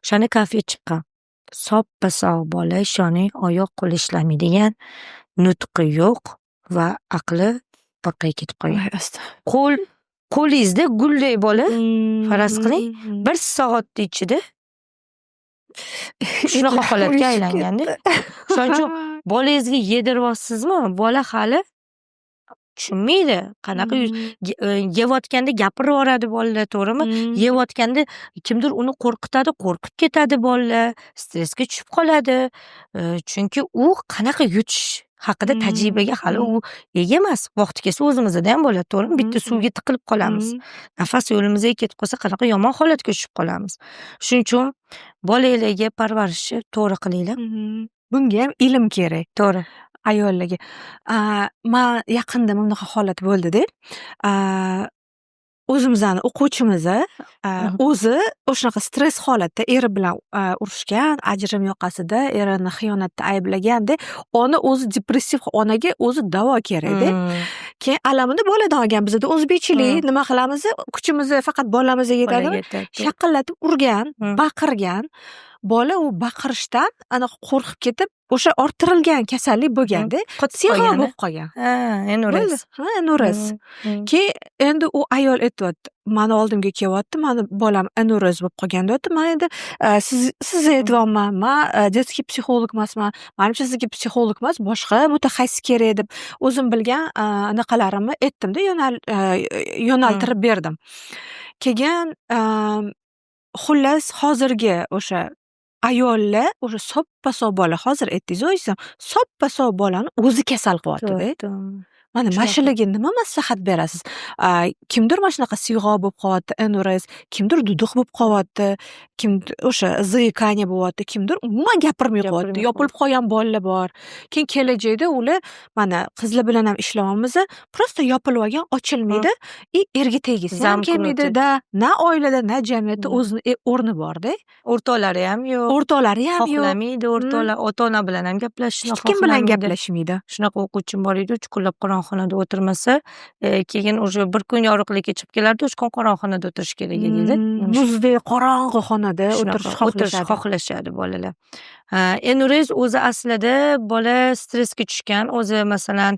O'shani konfet chiqqan. Soppa-sog' bola, ishoning, oyoq qo'li ishlamaydigan, nutqi yo'q va aqli orqaga ketib qolgan. Qo'lingizda gulday bola, faraz qiling, 1 soatning ichida shunaqa holatga aylanganda. Shuning uchun bolangizga yediryapsizmi? Bola hali tushunmaydi. Qanaqa yeyotganda gapirib yuboradi bolalar, to'g'rimi? Yeyotganda kimdir uni qo'rqitadi, qo'rqib ketadi bolalar, stressga tushib qoladi. Chunki u qanaqa yutish haqida tajribaga hali u ega emas. Vaqti kelsa o'zimizda ham bo'ladi, to'g'rimi? Bitta suvga tiqilib qolamiz. Nafas yo'limizga ketib qolsa, qanaqa yomon holatga tushib qolamiz. Shuning uchun bolalarga parvarishni to'g'ri qilinglar. Bunga ham ilm kerak. To'g'ri. ayollarga. Man yaqinda bunaqa holat bo'ldi-da. O'zimizni o'quvchimizni o'zi o'shunaqa stress holatda eri bilan urushgan, ajrim yoqasida erini xiyonatda ayblaganda, ona o'zi depressiv, onaga o'zi davo kerakda. Keyin alamini boladan olgan, bizda o'zbekchilik, nima qilamiz? Kuchimiz faqat bolamizga yetadi. Shaqillatib urgan, baqirgan. Bola u baqirishdan anaqa qo'rqib ketib, o'sha orttirilgan kasallik bo'lganda, psixo bo'lib qolgan. Enurez. Keyin endi u ayol aytibdi, mani oldimga kelyapti, mani bolam enurez bo'lib qolgan deyapti. Men endi siz aytyapman, men детский psixolog emasman. Menimcha sizga psixolog emas, boshqa mutaxassis kerak deb o'zim bilgan anaqalarimni aytdim-da, yo'naltirib berdim. Keyin xullas hozirgi o'sha ayollar o'sha soppa-sog' bola, hozir aytdingiz o'zingiz, soppa-sog' bolani o'zi kasal qilyapti-da. Mana mashalarga nima maslahat berasiz? Kimdir mana shunaqa siyg'o bo'lib qolyapti, enurez, kimdir duduq bo'lib qolyapti, kimdir o'sha zaykaniya bo'lyapti, kimdir umuman gapirmay qolyapti, yopilib qolgan bolalar bor. Keyin kelajakda ular mana qizlar bilan ham ishlayapmiz, prosta yopilib olgan, ochilmaydi, erga tegisi ham kelmaydi-da, na oilada, na jamiyatda o'zini o'rni bor-da. O'rtoqlari ham yo'q. Xohlamaydi o'rtoqlar, ota-ona bilan ham gaplashishni hech kim bilan gaplashmaydi. Shunaqa o'quvchim bor edi, chuqurlab qorong'xonada o'tirmasa, keyin o'sha bir kun yorug'likka chiqib kelardi, o'sha kun qorong'xonada o'tirish kerak edi. Muzdek qorong'i xonada o'tirish xohlashadi bolalar. Enurez o'zi aslida bola stressga tushgan, o'zi masalan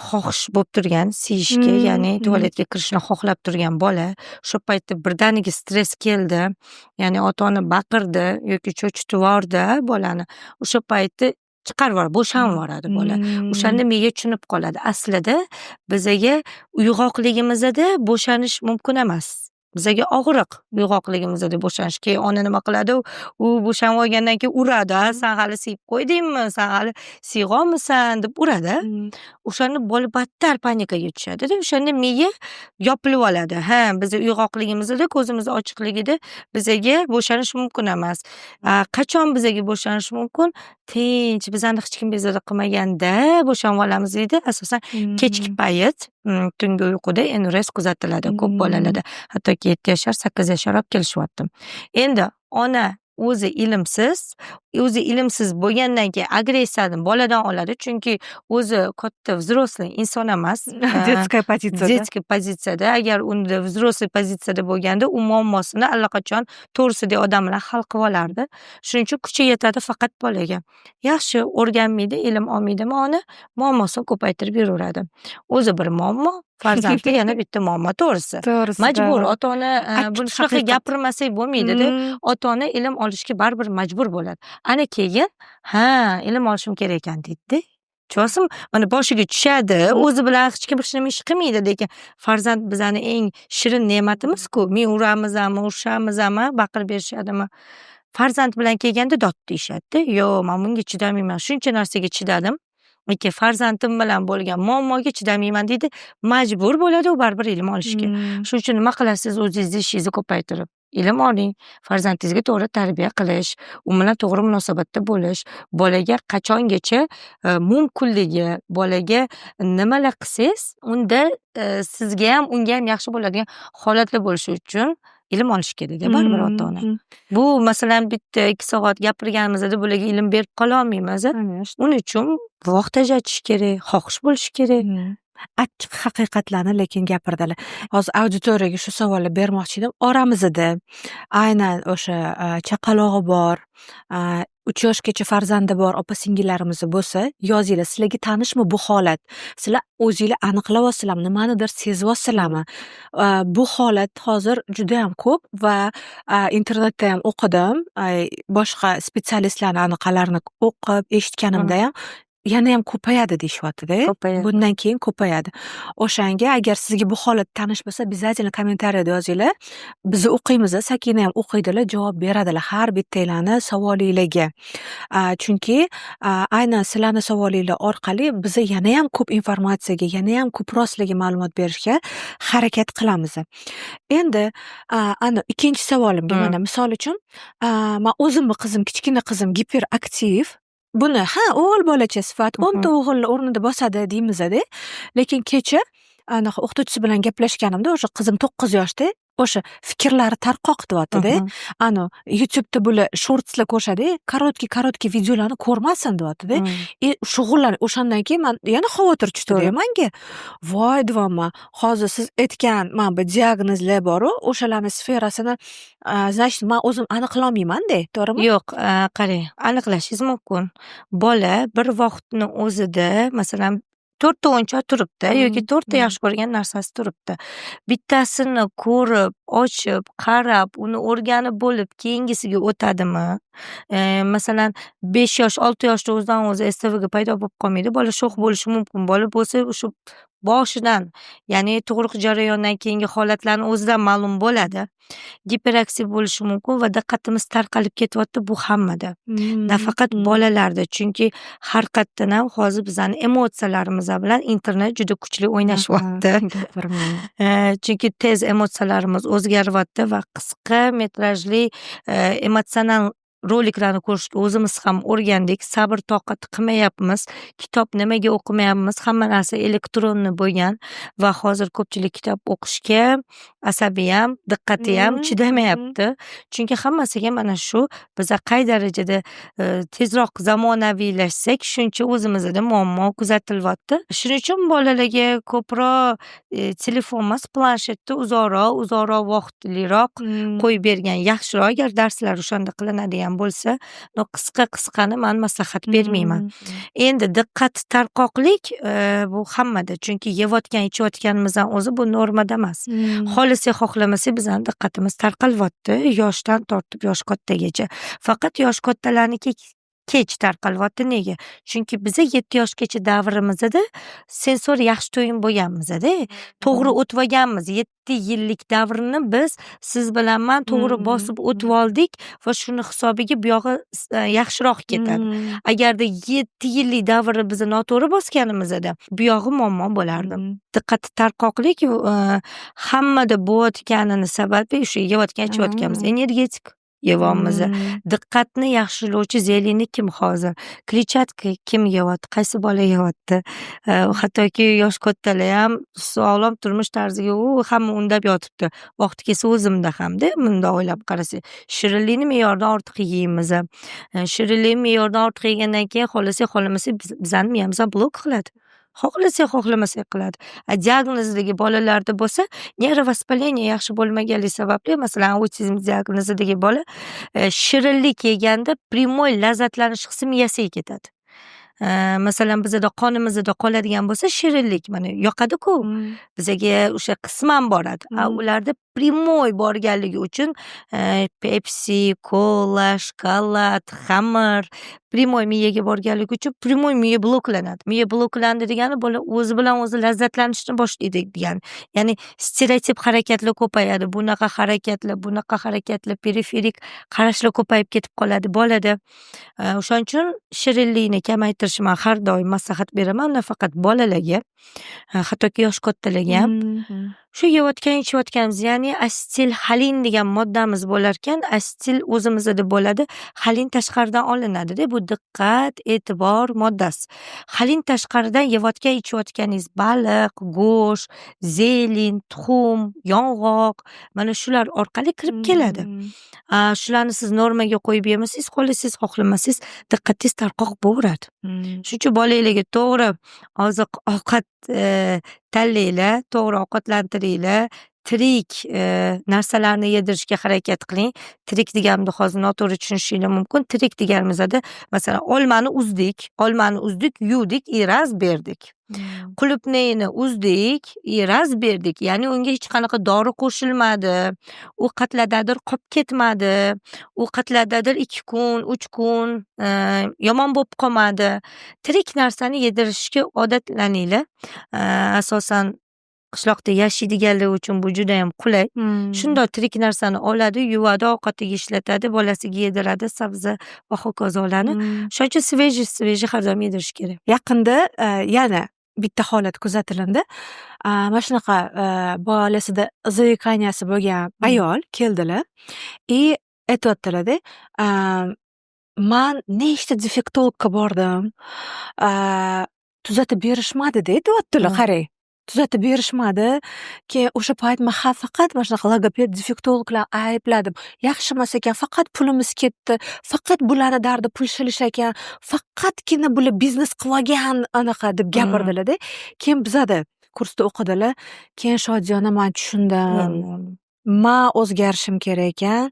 xohish bo'lib turgan, siyishga, ya'ni tualetga kirishni xohlab turgan bola, shu paytda birdaniga stress keldi, ya'ni ota-ona baqirdi yoki cho'chitib yubordi bolani. O'sha paytda chiqarib yuboradi, bo'shanib yuboradi bola. O'shanda miya tushunib qoladi. Aslida bizaga uyg'oqligimizda bo'shanish mumkin emas. Bizaga og'riq uyg'oqligimizda bo'shanish. Keyin ona nima qiladi? U bo'shanib olgandan keyin uradi. Sen hali siyib qo'ydingmi? Sen hali siyg'omisan deb uradi. O'shanda bola battar panikaga tushadi. O'shanda miya yopilib oladi. Ha, biza uyg'oqligimizda, ko'zimiz ochiqligida bizaga bo'shanish mumkin emas. Qachon bizaga bo'shanish mumkin? Tinch, bizani hech kim bezovta qilmaganda bo'shanib olamiz deydi. Asosan kechki payt, tungi uyquda enurez kuzatiladi ko'p bolalarda. Hattoki 7 yoshar, 8 yoshar olib kelishyapti. Endi ona o'zi ilmsiz bo'lgandan keyin agressiyani boladan oladi, chunki o'zi katta взрослый inson emas. Детская pozitsiyada. Agar unda взрослый pozitsiyada bo'lganda, u muammosini allaqachon to'g'risidagi odam bilan hal qilib olardi. Shuning uchun kuchi yetadi faqat bolaga. Yaxshi o'rganmaydi, ilm olmaydimi ona, muammosini ko'paytirib yuraveradi. O'zi bir muammo, farzandga yana bitta muammo, to'g'risi. Majbur ota-ona buni shunaqa gapirmasak bo'lmaydi-da. Ota-ona ilm olishga baribir majbur bo'ladi. Ana keyin, ilm olishim kerak ekan deydi-da. Chosim mana boshiga tushadi, o'zi bilan hech kim hech nima ish qilmaydi, lekin farzand bizani eng shirin ne'matimiz-ku. Men uramizmi, urishamizmi, baqirib berishadimi? Farzand bilan kelganda dod deyishadi-da. Yo'q, men bunga chidamayman, shuncha narsaga chidadim. Lekin farzandim bilan bo'lgan muammoga chidamayman deydi, majbur bo'ladi u baribir ilm olishga. Shuning uchun nima qilasiz? O'zingizni ishingizni ko'paytirib ilm oling, farzandingizga to'g'ri tarbiya qilish, u bilan to'g'ri munosabatda bo'lish, bolaga qachongacha mumkinligi, bolaga nimalar qilsangiz, unda sizga ham, unga ham yaxshi bo'ladigan holatlar bo'lishi uchun ilm olish kerak, baribir ota-ona. Bu masalan bitta 2 soat gapirganimizda bularga ilm berib qola olmaymiz. Uning uchun vaqt ajratish kerak, xohish bo'lishi kerak. Achchiq haqiqatlarni lekin gapirdilar. Hozir auditoriyaga shu savolni bermoqchi edim. Oramizda aynan o'sha chaqalog'i bor, 3 yoshgacha farzandi bor opa-singillarimiz bo'lsa, yozinglar, sizlarga tanishmi bu holat? Sizlar o'zinglar aniqlayapsizlarmi, nimanidir sezyapsizlarmi? Bu holat hozir juda ham ko'p va internetda ham o'qidim, boshqa spetsialistlarning anaqalarini o'qib, eshitganimda ham yana ham ko'payadi deyishyapti-da. Bundan keyin ko'payadi. O'shanga agar sizga bu holat tanish bo'lsa, обязательно kommentariyada yozinglar. Biz o'qiymiz, Sakina ham o'qiydilar, javob beradilar har bittanglarni savolinglarga. Chunki aynan sizlarning savolinglar orqali biz yana ham ko'p informatsiyaga, yana ham ko'proq sizlarga ma'lumot berishga harakat qilamiz. Endi ana ikkinchi savolimga, mana misol uchun, men o'zimni qizim, kichkina qizim giperaktiv. buni o'g'il bolacha sifat 10ta o'g'ilni o'rnida bosadi deymiz-da. Lekin kecha anaqa o'qituvchisi bilan gaplashganimda o'sha qizim 9 yoshda, o'sha fikrlari tarqoq deyapti-da. YouTube'da bular shortslar ko'rishadi, korotkий videolarni ko'rmasin deyapti-da. Shug'ullan o'shandan keyin men yana xavotir tushdi-da menga. Voy deyapman, hozir siz aytgan mana bu diagnozlar bor-ku, o'shalarning sferasini значит men o'zim aniqlolmayman-da, to'g'rimi? Yo'q, qarang, aniqlashingiz mumkin. Bola bir vaqtni o'zida, masalan, 4 ta o'yinchoq turibdi yoki 4 ta yaxshi ko'rgan narsasi turibdi. Bittasini ko'rib, ochib, qarab, uni o'rganib bo'lib, keyingisiga o'tadimi? Masalan, 5 yosh, 6 yoshda o'zidan o'zi STVga paydo bo'lib qolmaydi. Bola sho'x bo'lishi mumkin. Bola bo'lsa, o'sha boshidan, ya'ni tug'ruq jarayonidan keyingi holatlarni o'zidan ma'lum bo'ladi. Giperaktiv bo'lishi mumkin va diqqatimiz tarqalib ketyapti, bu hammada. Nafaqat bolalarda, chunki har qayerdan ham hozir bizning emotsiyalarimiz bilan internet juda kuchli o'ynashyapti. Chunki tez emotsiyalarimiz o'zgaryapti va qisqa metrajli emotsional roliklarni ko'rishga o'zimiz ham o'rgandik. Sabr toqat qilmayapmiz. Kitob nimaga o'qimayapmiz? Hamma narsa elektronli bo'lgan va hozir ko'pchilik kitob o'qishga asabiy ham, diqqati ham chidamayapti. Chunki hammasiga mana shu biza qay darajada tezroq zamonaviylashsak, shuncha o'zimizda muammo kuzatilyapti. Shuning uchun bolalarga ko'proq telefon emas, planshetda uzoqroq vaqtliroq qo'yib bergan yaxshiroq. Agar darslar o'shanda qilinadigan bo'lsa, qisqani men maslahat bermayman. Endi diqqat tarqoqlik bu hammada, chunki yeyotgan, ichayotganimizdan o'zi bu normada emas. Xohlamasak bizning diqqatimiz tarqalyapti, yoshdan tortib yosh kattagacha. Faqat yosh kattalarniki kech tarqalyapti. Nega? Chunki biz 7 yoshgacha davrimizda sensor yaxshi to'yin bo'lganmiz-da. To'g'ri o'tib olganmiz. 7 yillik davrni biz siz bilan men to'g'ri bosib o'tib oldik va shuni hisobiga bu yog'i yaxshiroq ketadi. Agarda 7 yillik davrni biz noto'g'ri bosganimizda bu yog'i muammo bo'lardi. Diqqat tarqoqlik hammada bo'layotganini sababi o'sha yeyotgan, ichayotganimiz energetik yeyapmiz. Diqqatni yaxshilovchi zeleni kim hozir? Kletchatka kim yeyapti? Qaysi bola yeyapti? Hattoki yosh kattalar ham sog'lom turmush tarziga hamma undab yotibdi. Vaqti kelsa o'zimda hamda bunda o'ylab qarasak, shirinlikni me'yordan ortiq yeymiz. Shirinlik me'yordan ortiq yegandan keyin xohlamasak bizning miyamiz blok qiladi. Xohlamasak qiladi. Diagnozidagi bolalarda bo'lsa, nervovоспаление yaxshi bo'lmaganligi sababli, masalan, autizm diagnozidagi bola shirinlik yeganda primoy lazzatlanish hissi miyasiga ketadi. Masalan, bizda qonimizda qoladigan bo'lsa shirinlik, mana yoqadi-ku. Bizaga o'sha qisman boradi. Ularda primoy borganligi uchun Pepsi, kola, shokolad, xamir primoy miyaga borganligi uchun primoy miya bloklanadi. Miya bloklandi degani bola o'zi bilan o'zi lazzatlanishni boshlaydi degani. Ya'ni stereotip harakatlar ko'payadi. Bunaqa harakatlar, periferik qarashlar ko'payib ketib qoladi bolada. O'shaning uchun shirinlikni kamaytirishni men har doim maslahat beraman, nafaqat bolalarga, hattoki yosh kattalarga ham. Shu yeyotgan, ichayotganimiz, ya'ni asetil xolin degan moddamiz bo'lar ekan, asetil o'zimizda bo'ladi, xolin tashqaridan olinadi-da, bu diqqat, e'tibor moddasi. Xolin tashqaridan yeyotgan, ichayotganingiz baliq, go'sht, zelin, tuxum, yong'oq, mana shular orqali kirib keladi. Shularni siz normaga qo'yib yemasangiz, xohlamasangiz diqqatingiz tarqoq bo'laveradi. Shuning uchun bolalarga to'g'ri oziq-ovqat tanlaylar, to'g'ri ovqatlantiringlar, tirik narsalarni yedirishga harakat qiling. Tirik deganimda hozir noto'g'ri tushunishinglar mumkin. Tirik deganimizda, masalan, olmani uzdik, yuvdik, raz berdik. Qulupnayni uzdik, raz berdik. Ya'ni unga hech qanaqa dori qo'shilmadi. U qatladadir qolib ketmadi. U qatladadir 2 kun, 3 kun yomon bo'lib qolmadi. Tirik narsani yedirishga odatlaninglar. Asosan qishloqda yashaydiganlar uchun bu juda ham qulay. Shunday tirik narsani oladi, yuvadi, ovqatiga ishlatadi, bolasiga yediradi, sabzi va hokazolarni. Shuning uchun sveji har doim yedirish kerak. Yaqinda yana bitta holat kuzatilindi. Mana shunaqa bolasida zavikanyasi bo'lgan ayol keldilar. Aytayotdilar-da, man nechta defektologga bordim. Tuzatib berishmadi deyaptilar, qarang. Tuzatib berishmadi. Keyin o'sha payt men faqat mana shunaqa logoped, defektologlar aybladim. Yaxshi emas ekan, faqat pulimiz ketdi. Faqat bularni dardi pul shilish ekan. Faqatgina bular biznes qilgan anaqa deb gapirdilar-da. Keyin bizada kursda o'qidilar. Keyin Shodiyona men tushundim. Man o'zgarishim kerak ekan.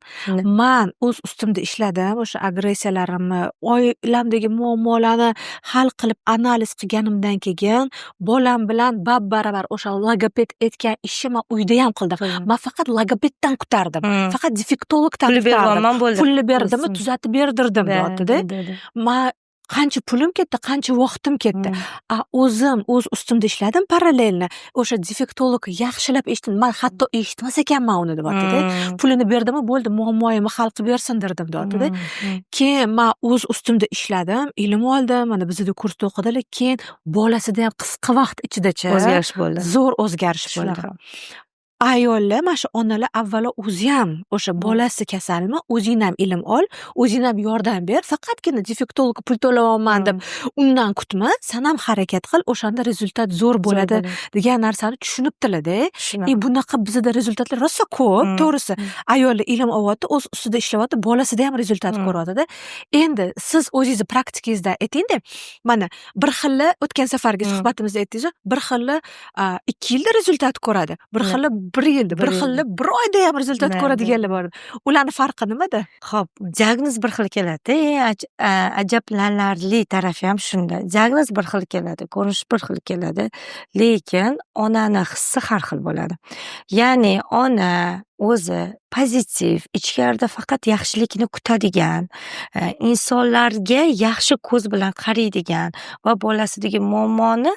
Man o'z ustimda ishladim. O'sha agressiyalarimni, oilamdagi muammolarni hal qilib analiz qilganimdan keyin bolam bilan bab-baravar o'sha logoped aytgan ishni men uyda ham qildim. Men faqat logopeddan kutardim. Faqat defektologdan kutardim. Pulni berdimmi, tuzatib berdirdim deyapti-da. Men qancha pulim ketdi, qancha vaqtim ketdi. O'zim o'z ustimda ishladim parallelni. O'sha defektolog yaxshilab eshitdim. Men hatto eshitmas ekanman uni deyapti-da. Pulini berdimmi, bo'ldi, muammoyimni hal qilib bersin derdim deyapti-da. Keyin men o'z ustimda ishladim, ilm oldim. Mana bizda kursda o'qidilar. Keyin bolasida ham qisqa vaqt ichidacha o'zgarish bo'ldi. Zo'r o'zgarish bo'ldi. Ayollar, mana shu onalar avvalo o'zi ham o'sha bolasi kasalmi, o'zing ham ilm ol, o'zing ham yordam ber, faqatgina defektologga pul to'layapman deb undan kutma, sen ham harakat qil, o'shanda rezultat zo'r bo'ladi degan narsani tushunibdilar-da. Bunaqa bizda rezultatlar rosa ko'p, to'g'risi. Ayollar ilm olyapti, o'z ustida ishlayapti, bolasida ham rezultat ko'ryapti-da. Endi siz o'zingizni praktikangizda ayting-da. Mana bir xilla o'tgan safargi suhbatimizda aytdingiz, bir xilla 2 yilda rezultat ko'radi, bir xilla 1 yilda, bir xilla 1 oyda ham rezultat ko'radiganlar bor. Ularni farqi nimada? Xo'p, diagnoz bir xil keladi. Ajablanarli tarafi ham shunda. Diagnoz bir xil keladi, ko'rinish bir xil keladi, lekin onani hissi har xil bo'ladi. Ya'ni ona o'zi pozitiv, ichkarida faqat yaxshilikni kutadigan, insonlarga yaxshi ko'z bilan qaraydigan va bolasidagi muammoni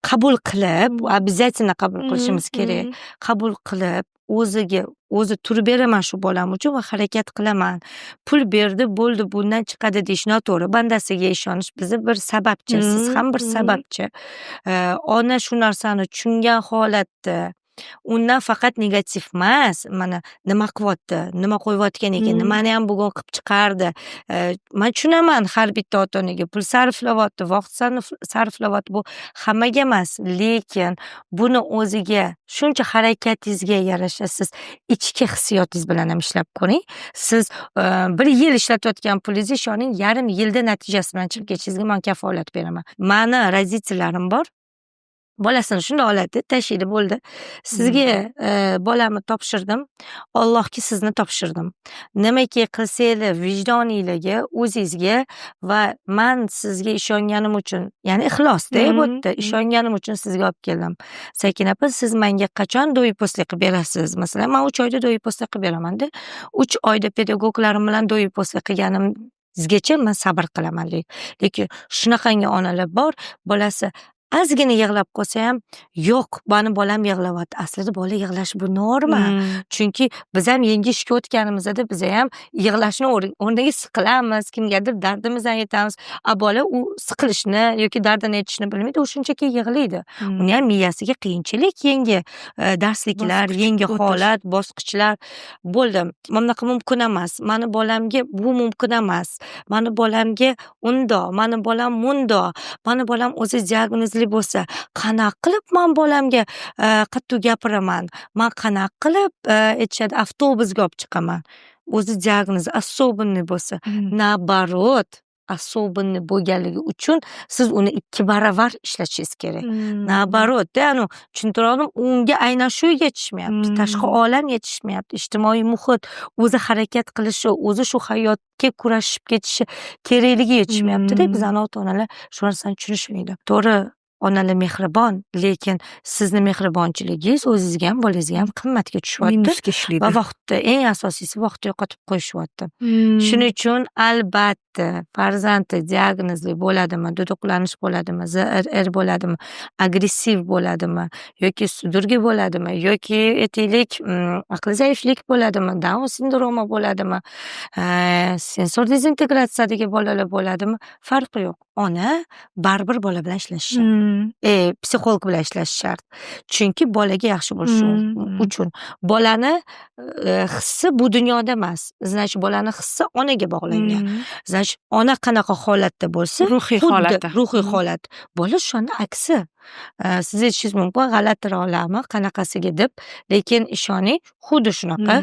qabul qilib, обязательно qabul qilishimiz kerak. Qabul qilib, o'zi turib beraman shu bolam uchun va harakat qilaman. Pul berdi, bo'ldi, bundan chiqadi deyish noto'g'ri. Bandasiga ishonish bizni bir sababchi, siz ham bir sababchi. Ona shu narsani tushungan holatda undan faqat negativ emas, mana nima qilyapti, nima qo'yayotgan ekan, nimani ham bugun qilib chiqardi. Men tushunaman, har bitta ota-onaga pul sarflayapti, vaqt sarflayapti, bu hammaga emas, lekin buni o'ziga shuncha harakatingizga yarasha siz ichki hissiyotingiz bilan ham ishlab ko'ring. Siz 1 yil ishlatayotgan pulingizni ishoning, yarim yilda natijasi bilan chiqib ketishingizga men kafolat beraman. Meni razitilarim bor. Bolasini shunday oladi, tashlaydi, bo'ldi. Sizga bolamni topshirdim, Allohga sizni topshirdim. Nimaki qilsanglar vijdoningizga, o'zingizga va men sizga ishonganim uchun, ya'ni ixlosda bu yerda ishonganim uchun sizga olib keldim. Sakina opa, siz menga qachon do'yi posli qilib berasiz? Masalan, men 3 oyda do'yi posli qilib beraman-da. 3 oyda pedagoglarim bilan do'yi posli qilganim sizgacha men sabr qilaman deydi. Lekin shunaqangi onalar bor, bolasi ozgina yig'lab qolsa ham, yo'q, meni bolam yig'layapti. Aslida bola yig'lash bu norma. Chunki biz ham yangi ishga o'tganimizda biz ham yig'lashni o'rniga siqilamiz, kimgadir dardimizni aytamiz. Bola u siqilishni yoki dardini aytishni bilmaydi, u shunchaki yig'laydi. Uni ham miyasiga qiyinchilik, yangi darsliklar, yangi holat, bosqichlar bo'ldi. Bunaqa mumkin emas. Meni bolamga bu mumkin emas. Meni bolamga undoq, meni bolam mundoq. Meni bolam o'zi diagnozli bo'lsa, qanaqa qilib men bolamga qattiq gapiraman? Men qanaqa qilib aytishadi, avtobusga olib chiqaman? O'zi diagnoz особенный bo'lsa, nabarot, особенный bo'lganligi uchun siz uni 2 baravar ishlatishingiz kerak. Nabarot, anu tushuntirdim, unga aynan shu yetishmayapti. Tashqi olam yetishmayapti. Ijtimoiy muhit, o'zi harakat qilishi, o'zi shu hayotga kurashib ketishi kerakligi yetishmayapti-da. Biz ota-onalar shu narsani tushunishmaydi. To'g'ri, onalar mehribon, lekin sizni mehribonchiligingiz o'zingizga ham bolangizga ham qimmatga tushyapti. Va vaqtda eng asosiysi vaqtni yo'qotib qo'yishyapti. Shuning uchun albatta farzandi diagnozli bo'ladimi, duduqlanish bo'ladimi, ZRR bo'ladimi, agressiv bo'ladimi, yoki sudurgi bo'ladimi, yoki aytaylik aqli zaiflik bo'ladimi, Down sindromi bo'ladimi, sensor dezintegratsiyadagi bolalar bo'ladimi, farqi yo'q. ona baribir bola bilan ishlashi shart. Psixolog bilan ishlashi shart. Chunki bolaga yaxshi bo'lishi uchun. Bolani hissi bu dunyoda emas. Значит, bolani hissi onaga bog'langan. Значит, ona qanaqa holatda bo'lsa, ruhiy holat. Bola shuni aksi. Siz aytishingiz mumkin, g'alati olarmi, qanaqasiga deb, lekin ishoning, xuddi shunaqa.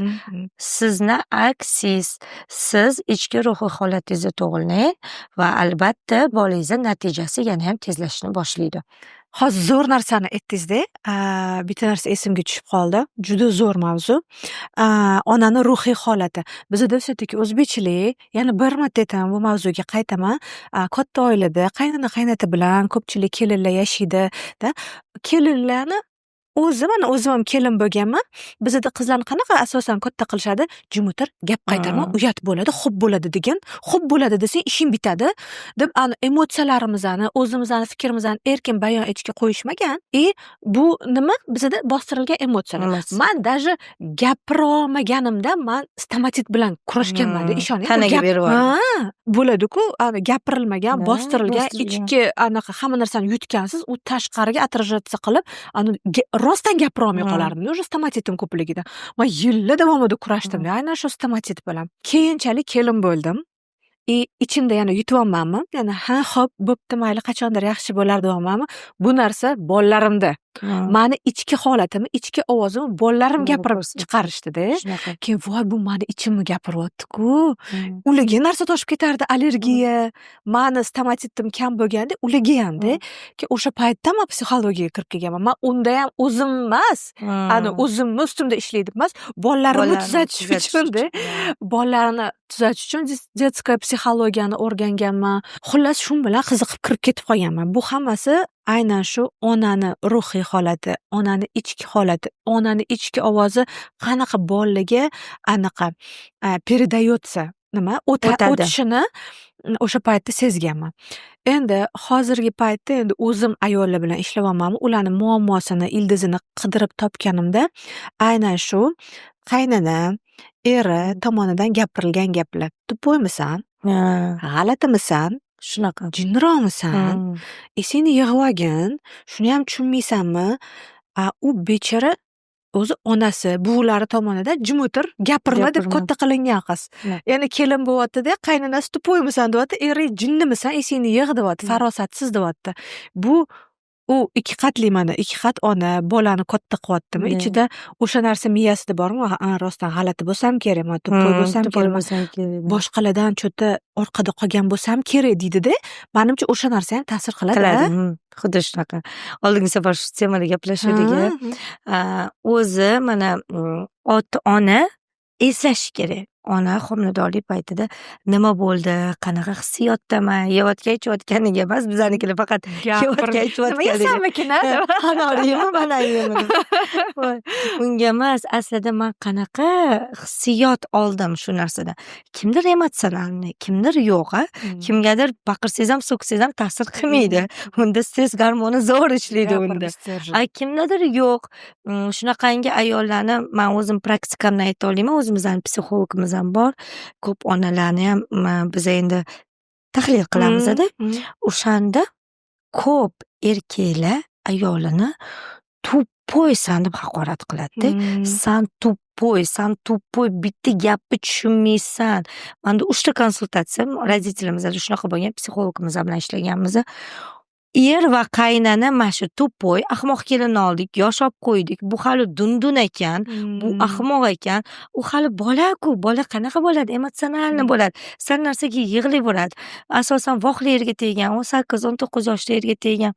Sizni aksiz, siz ichki ruhiy holatingizni to'g'rilang va albatta bolangizni natijasi yana ham tezlashishni boshlaydi. Hozir zo'r narsani aytdingizda, bitta narsa esimga tushib qoldi. Juda zo'r mavzu. Onani ruhiy holati. Bizda все-таки o'zbekchilik, yana bir marta aytaman, bu mavzuga qaytaman. Katta oilada qaynona qaynota bilan ko'pchilik kelinlar yashaydi-da. Kelinlarni mana o'zim ham kelin bo'lganman. Bizda qizlarni qanaqa asosan katta qilishadi? Jumutir, gap qaytarma, uyat bo'ladi, xo'p bo'ladi degan. Xo'p bo'ladi desang, ishing bitadi deb emotsiyalarimizni, o'zimizni fikrimizni erkin bayon etishga qo'yishmagan. Bu nima? Bizda bostirilgan emotsiyalar. Men даже gapira olmaganimda men stomatit bilan kurashganman-da, ishoning. Tanaga berib bo'ladi-ku, gapirilmagan, bostirilgan, ichki anaqa hamma narsani yutgansiz, u tashqariga отражаться qilib, rostdan gapira olmay qolardim. Уже stomatitim ko'pligidan. Men yillar davomida kurashdim. Aynan shu stomatit bilan. Keyinchalik kelin bo'ldim. Ichimda yana yutyapmanmi? Yana xo'p, bo'pti, mayli, qachondir yaxshi bo'lar deyapmanmi? Bu narsa bolalarimda. Meni ichki holatimni, ichki ovozimni bolalarim gapirib chiqarishdi-da. Keyin voy, bu meni ichimni gapiryapti-ku. Ularga narsa toshib ketardi, allergiya. Meni stomatitim kam bo'lganda, ularga ham-da. O'sha paytda men psixologiyaga kirib kelganman. Men unda ham o'zim emas, o'zimni ustimda ishlaydim emas, bolalarimni tuzatish uchun-da. Bolalarini tuzatish uchun детская psixologiyani o'rganganman. Xullas, shu bilan qiziqib kirib ketib qolganman. Bu hammasi aynan shu onani ruhiy holati, onani ichki holati, onani ichki ovozi qanaqa bolaga anaqa передается, nima o'tishini o'sha paytda sezganman. Endi hozirgi paytda endi o'zim ayollar bilan ishlayapmanmi, ularning muammosini, ildizini qidirib topganimda aynan shu qaynona eri tomonidan gapirilgan gaplar. Tupoymisan? G'alatimisan? Shunaqa. Jinroqmisan? Seni yig'vagin, shuni ham tushunmaysanmi? U bechora o'zi onasi, buvilari tomonidan jumutir gapirma deb katta qilingan qiz. Ya'ni kelin bo'lyapti-da, qaynonasi tupoymisan deyapti, eri jinnimisan, seni yig' deyapti, farosatsiz deyapti. Bu u ikki qatli, mana ikki qat ona bolani katta qilyaptimi? Ichida o'sha narsa miyasida bormi? Rostdan g'alati bo'lsam kerak, men to'poy bo'lsam kerak, boshqalardan cho'ta orqada qolgan bo'lsam kerak deydi-da. Menimcha o'sha narsa ham ta'sir qiladi. Xuddi shunaqa. Oldingi safar shu temada gaplashdik. O'zi mana ota-ona eslashi kerak. Ona homiladorlik paytida nima bo'ldi, qanaqa hissiyotdaman, yeyotgan-ichayotganiga emas, bizanikilar faqat yeyotgan-ichayotganiga. Qanaqaymi, unga emas, aslida men qanaqa hissiyot oldim shu narsadan. Kimdir emotsionalni, kimdir yo'q, kimgadir baqirsangiz ham, so'ksangiz ham ta'sir qilmaydi. Unda stress gormoni zo'r ishlaydi unda. Kimdadir yo'q. Shunaqangi ayollarni men o'zim praktikamdan ayta olaman, o'zimizning psixologimiz ham bor. Ko'p onalarni ham biz endi tahlil qilamiz-da. O'shanda ko'p erkaklar ayolini tuppoysan deb haqorat qiladi-da. San tuppoy, bitta gapni tushunmaysan. Menda 3 ta konsultatsiya roditlarimizda shunaqa bo'lgan, psixologimiz bilan ishlaganmiz. Er va qaynona mana shu to'poy, ahmoq kelinni oldik, yosh olib qo'ydik. Bu hali dundun ekan, bu ahmoq ekan. U hali bola-ku, bola qanaqa bo'ladi? Emotsionalni bo'ladi. Sal narsaga yig'layveradi. Asosan voqli yerga teggan, 18-19 yoshda yerga teggan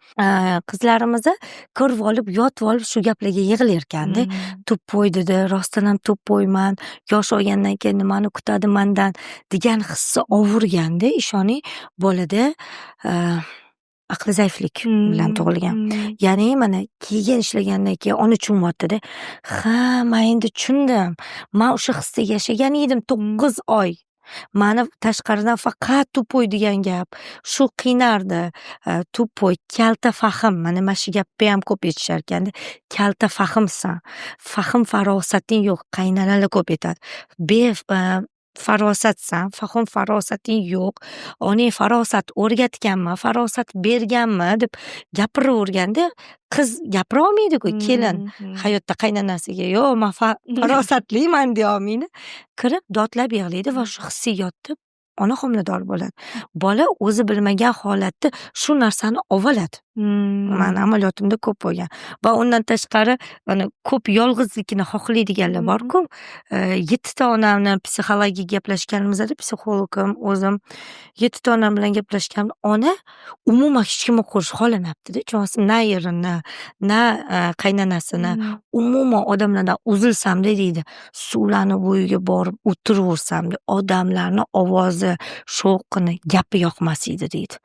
qizlarimizni ko'rib olib, yotib olib shu gaplarga yig'lar ekan-da. To'poy dedi, rostdan ham to'poyman. Yosh olgandan keyin nimani kutadi mendan degan hissi ovurganda, ishoning, bolada aqli zaiflik bilan tug'ilgan. Ya'ni mana keyin ishlagandan keyin ona tushunyapti-da. Men endi tushundim. Men o'sha hisda yashagan edim 9 oy. Meni tashqaridan faqat to'poy degan gap shu qiynardi. To'poy, kalta fahm. Mana shu gapni ham ko'p aytishar ekan-da. Kalta fahmsan. Fahm farosating yo'q. Qaynonalar ko'p aytadi. farosatsan, fahm farosating yo'q, onang farosat o'rgatganmi, farosat berganmi deb gapiraverganda qiz gapira olmaydi-ku, kelin hayotda qaynonasiga yo'q, men farosatliman deya olmaydi. Kirib dodlab yig'laydi va shu hissiyotni ona homilador bo'ladi. Bola o'zi bilmagan holatda shu narsani oladi. Mani amaliyotimda ko'p bo'lgan. Va undan tashqari ko'p yolg'izlikni xohlaydiganlar bor-ku. 7 ta onamni psixologik gaplashganimizda psixologim o'zim 7 ta onam bilan gaplashgan. Ona umuman hech kimni ko'rish xohlamayapti-da. Chunki na erini, na qaynonasini, umuman odamlardan uzilsam deydi. Suvlarni bo'yiga borib o'tiraversam, odamlarni ovozi, shovqini, gapi yoqmas edi deydi.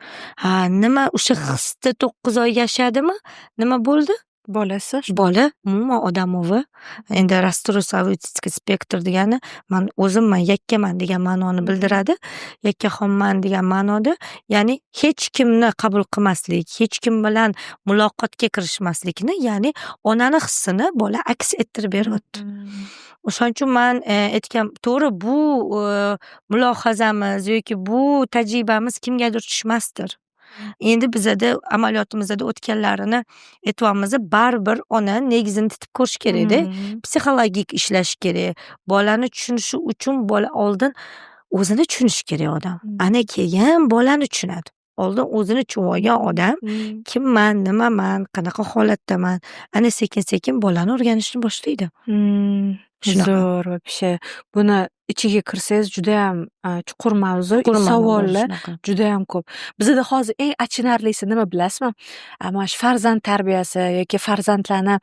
Nima o'sha hisda 9 oy yashadimi? Nima bo'ldi? Bola umuman odamovi, endi rastrossiya autistik spektr degani men o'zimman, yakkaman degan ma'noni bildiradi. Yakkaxonman degan ma'noda, ya'ni hech kimni qabul qilmaslik, hech kim bilan muloqotga kirishmaslikni, ya'ni onani hissini bola aks ettirib beryapti. O'shaning uchun men aytgan, to'g'ri bu mulohazamiz yoki bu tajribamiz kimgadir tushmasdir. Endi bizada amaliyotimizda o'tganlarini aytyapmiz, baribir ona negizini titib ko'rish kerak-da. Psixologik ishlash kerak. Bolani tushunishi uchun bola oldin o'zini tushunishi kerak odam. Ana keyin bolani tushunadi. Oldin o'zini tushunib olgan odam kimman, nimaman, qanaqa holatdaman, ana sekin-sekin bolani o'rganishni boshlaydi. Zo'r вообще. Buni ichiga kirsangiz juda ham chuqur mavzu, savollar juda ham ko'p. Bizda hozir eng achinarlisi nima bilasizmi? Mana shu farzand tarbiyasi yoki farzandlarni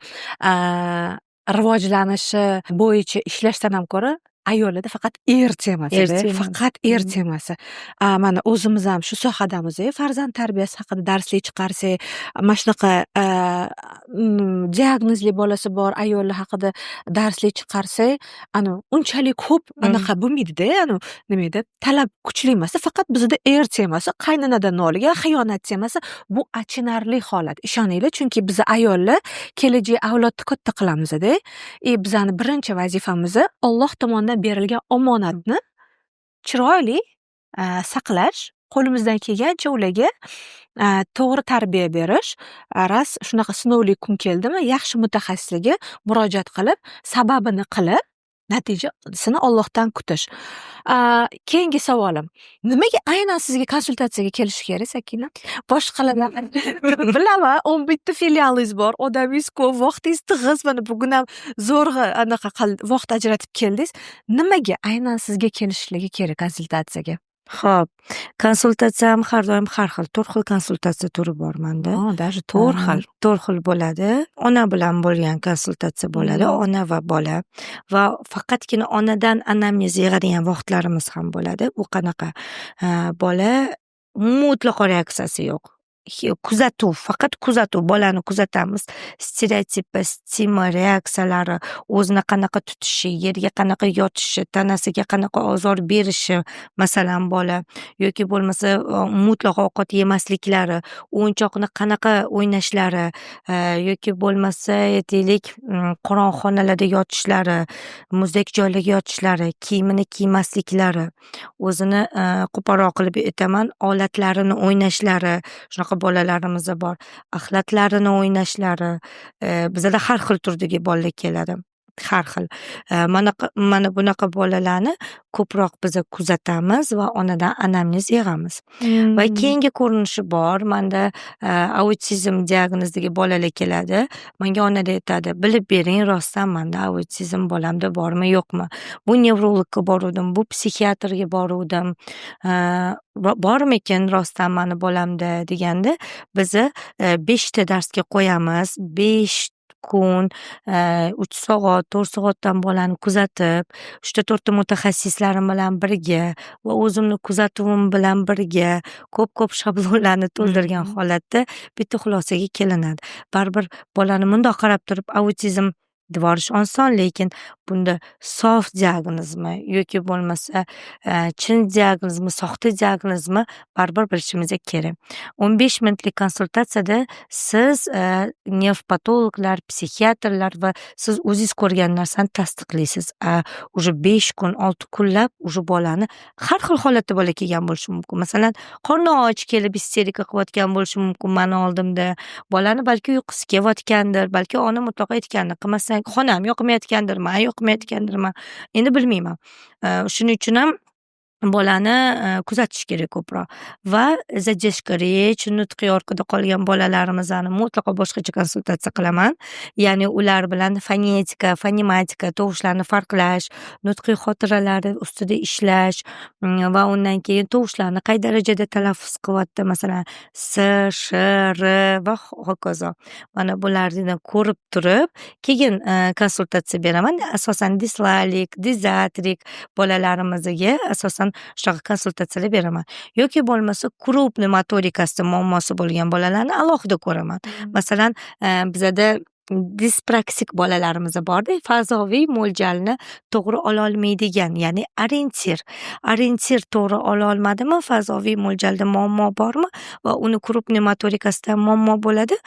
rivojlanishi bo'yicha ishlashdan ham ko'ra ayollarda faqat temasi, faqat temasi. Mana o'zimiz ham shu sohadamiz, farzand tarbiyasi haqida darslik chiqarsak, mana shunaqa diagnozli bolasi bor ayollar haqida darslik chiqarsak, unchalik ko'p anaqa bo'lmaydi-da, nima edi? Talab kuchli emas, faqat bizda temasi, qaynonadan noligan xiyonat temasi bu achinarli holat. Ishoninglar, chunki biz ayollar kelajak avlodni katta qilamiz-da. Bizning birinchi vazifamiz Alloh tomonidan berilgan omonatni chiroyli saqlash, qo'limizdan kelgancha ularga to'g'ri tarbiya berish. Ras shunaqa sinovli kun keldimi, yaxshi mutaxassisga murojaat qilib, sababini qilib, natijasini Allohdan kutish. Keyingi savolim, nimaga aynan sizga konsultatsiyaga kelish kerak, Sakina? Boshqalardan bilaman, 11 ta filialingiz bor, odamingiz ko'p, vaqtingiz tig'iz, mana bugun ham zo'rg'a anaqa vaqt ajratib keldingiz. Nimaga aynan sizga kelishligi kerak konsultatsiyaga? Xo'p, konsultatsiyam har doim har xil, 4 xil konsultatsiya turi bor menda. Даже 4 xil. 4 xil bo'ladi. Ona bilan bo'lgan konsultatsiya bo'ladi, ona va bola. Va faqatgina onadan anamnez yig'adigan vaqtlarimiz ham bo'ladi. U qanaqa? Bola mutlaqo reaksiyasi yo'q. Kuzatuv, faqat kuzatuv, bolani kuzatamiz. Stereotipi, stima, reaksiyalari, o'zini qanaqa tutishi, yerga qanaqa yotishi, tanasiga qanaqa ozor berishi, masalan bola yoki bo'lmasa mutlaq ovqat yemasliklari, o'yinchoqni qanaqa o'ynashlari yoki bo'lmasa aytaylik qorong'u yotishlari, muzdak joylarga yotishlari, kiyimini kiymasliklari, o'zini qo'polroq qilib aytaman, olatlarini o'ynashlari, shunaqa bolalarimiz bor. Axlatlarini o'ynashlari, bizda har xil turdagi bolalar keladi. Har xil. Mana bunaqa bolalarni ko'proq biz kuzatamiz va onadan anamnez yig'amiz. Va keyingi ko'rinishi bor. Menda autizm diagnozidagi bolalar keladi. Menga onada aytadi, bilib bering, rostdan menda autizm bolamda bormi, yo'qmi? Bu nevrologga boruvdim, bu psixiatrga boruvdim. Bormikin rostdan mani bolamda deganda biz 5 ta darsga qo'yamiz. 5 kun, 3 soat, 4 soatdan bolani kuzatib, 3-4 ta mutaxassislarim bilan birga va o'zimni kuzatuvim bilan birga ko'p shablonlarni to'ldirgan holatda bitta xulosaga kelinadi. Baribir bolani mundoq qarab turib autizm devorish oson, lekin bunda sof diagnozmi yoki bo'lmasa chin diagnozmi, soxta diagnozmi baribir bilishimiz kerak. 15 minutlik konsultatsiyada siz nevropatologlar, psixiatrlar va siz o'zingiz ko'rgan narsani tasdiqlaysiz. Уже 5 kun, 6 kunlab уже bolani har xil holatda bola kelgan bo'lishi mumkin. Masalan, qorni och kelib isterika qilayotgan bo'lishi mumkin mani oldimda. Bolani balki uyqusi kelayotgandir, balki ona mutlaqo aytgandir, qilmasang xonam yoqmayotgandir, man yoqmayotgandirman. Endi bilmayman. Shuning uchun ham bolani kuzatish kerak ko'proq va задержка речь, nutqiy orqada qolgan bolalarimizni mutlaqo boshqacha konsultatsiya qilaman. Ya'ni ular bilan fonetika, fonematika, tovushlarni farqlash, nutqiy xotiralari ustida ishlash va undan keyin tovushlarni qay darajada talaffuz qilyapti, masalan s, sh, r va hokazo. Mana bularni ko'rib turib, keyin konsultatsiya beraman. Asosan dislalik, dizatrik bolalarimizga asosan shunaqa konsultatsiyalar beraman. Yoki bo'lmasa krupniy motorikasida muammosi bo'lgan bolalarni alohida ko'raman. Masalan, bizada dispraksik bolalarimiz borda, fazoviy mo'ljalni to'g'ri ola olmaydigan, ya'ni orientir to'g'ri ola olmadimi, fazoviy mo'ljalda muammo bormi va uni krupniy motorikasida muammo bo'ladi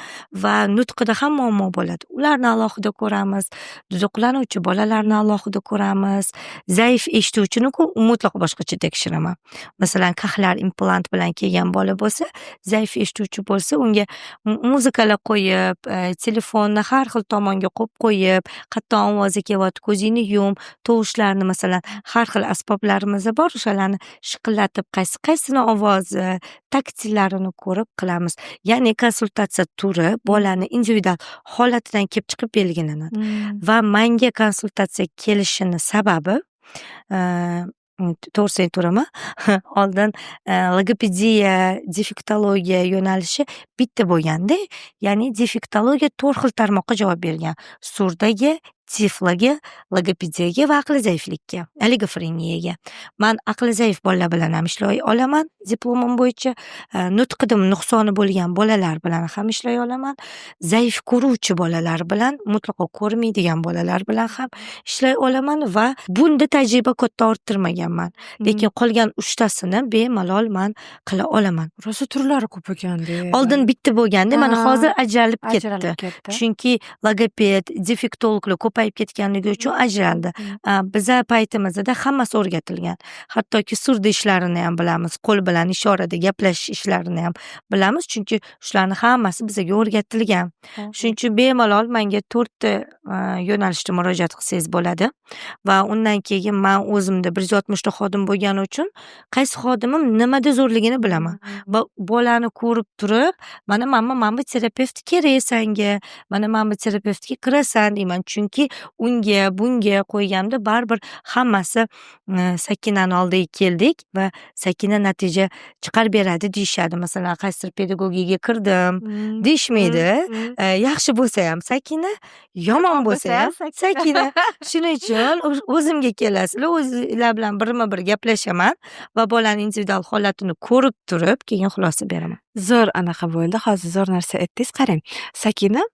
va nutqida ham muammo bo'ladi. Ularni alohida ko'ramiz. Duduqlanuvchi bolalarni alohida ko'ramiz. Zaif eshituvchini mutlaq boshqacha tekshiraman. Masalan, kahlar implant bilan kelgan bola bo'lsa, zaif eshituvchi bo'lsa, unga muzikalar qo'yib, telefonni har xil tomonga qo'yib, qattiq ovozi kelyapti, ko'zingni yum, tovushlarni masalan har xil asboblarimiz bor, o'shalarni shiqillatib qaysini ovozi, taktillarini ko'rib qilamiz. Ya'ni konsultatsiya turi bolani individual holatidan kelib chiqib belgilanadi. Va menga konsultatsiya kelishini sababi to'g'risini aytaveraman. Oldin logopediya, defektologiya yo'nalishi bitta bo'lganda, ya'ni defektologiya 4 xil tarmoqqa javob bergan. Surdaga, tiflaga, logopediyaga va aqli zaiflikka, oligofreniyaga. Men aqli zaif bolalar bilan ham ishlay olaman, diplomim bo'yicha. Nutqida nuqsoni bo'lgan bolalar bilan ham ishlay olaman. Zaif ko'ruvchi bolalar bilan, mutlaqo ko'rmaydigan bolalar bilan ham ishlay olaman va bunda tajriba katta orttirmaganman. Lekin qolgan 3tasini bemalol men qila olaman. Rosa turlari ko'p ekanda. Oldin bitta bo'lganda, mana hozir ajralib ketdi. Chunki logoped, defektologlar ko'payib ketganligi uchun ajraldi. Biza paytimizda hammasi o'rgatilgan. Hattoki surda ishlarini ham bilamiz, qo'l bilan ishorada gaplashish ishlarini ham bilamiz, chunki shularni hammasi bizga o'rgatilgan. Shuning uchun bemalol menga 4 ta yo'nalishda murojaat qilsangiz bo'ladi va undan keyin men o'zimda 160 ta xodim bo'lgani uchun qaysi xodimim nimada zo'rligini bilaman. Va bolani ko'rib turib, mana bu terapevt kerak senga, mana bu terapeutga kirasan deyman, chunki unga bunga qo'yganimda baribir hammasi Sakinani oldiga keldik va Sakina natija chiqarib beradi deyishadi. Masalan, qaysidir pedagogiga kirdim deyishmaydi. Yaxshi bo'lsa ham Sakina, yomon bo'lsa ham Sakina. Shuning uchun o'zimga kelasizlar, o'zinglar bilan birma-bir gaplashaman va bolaning individual holatini ko'rib turib, keyin xulosa beraman. Zo'r anaqa bo'ldi. Hozir zo'r narsa aytdingiz. Qarang, Sakina,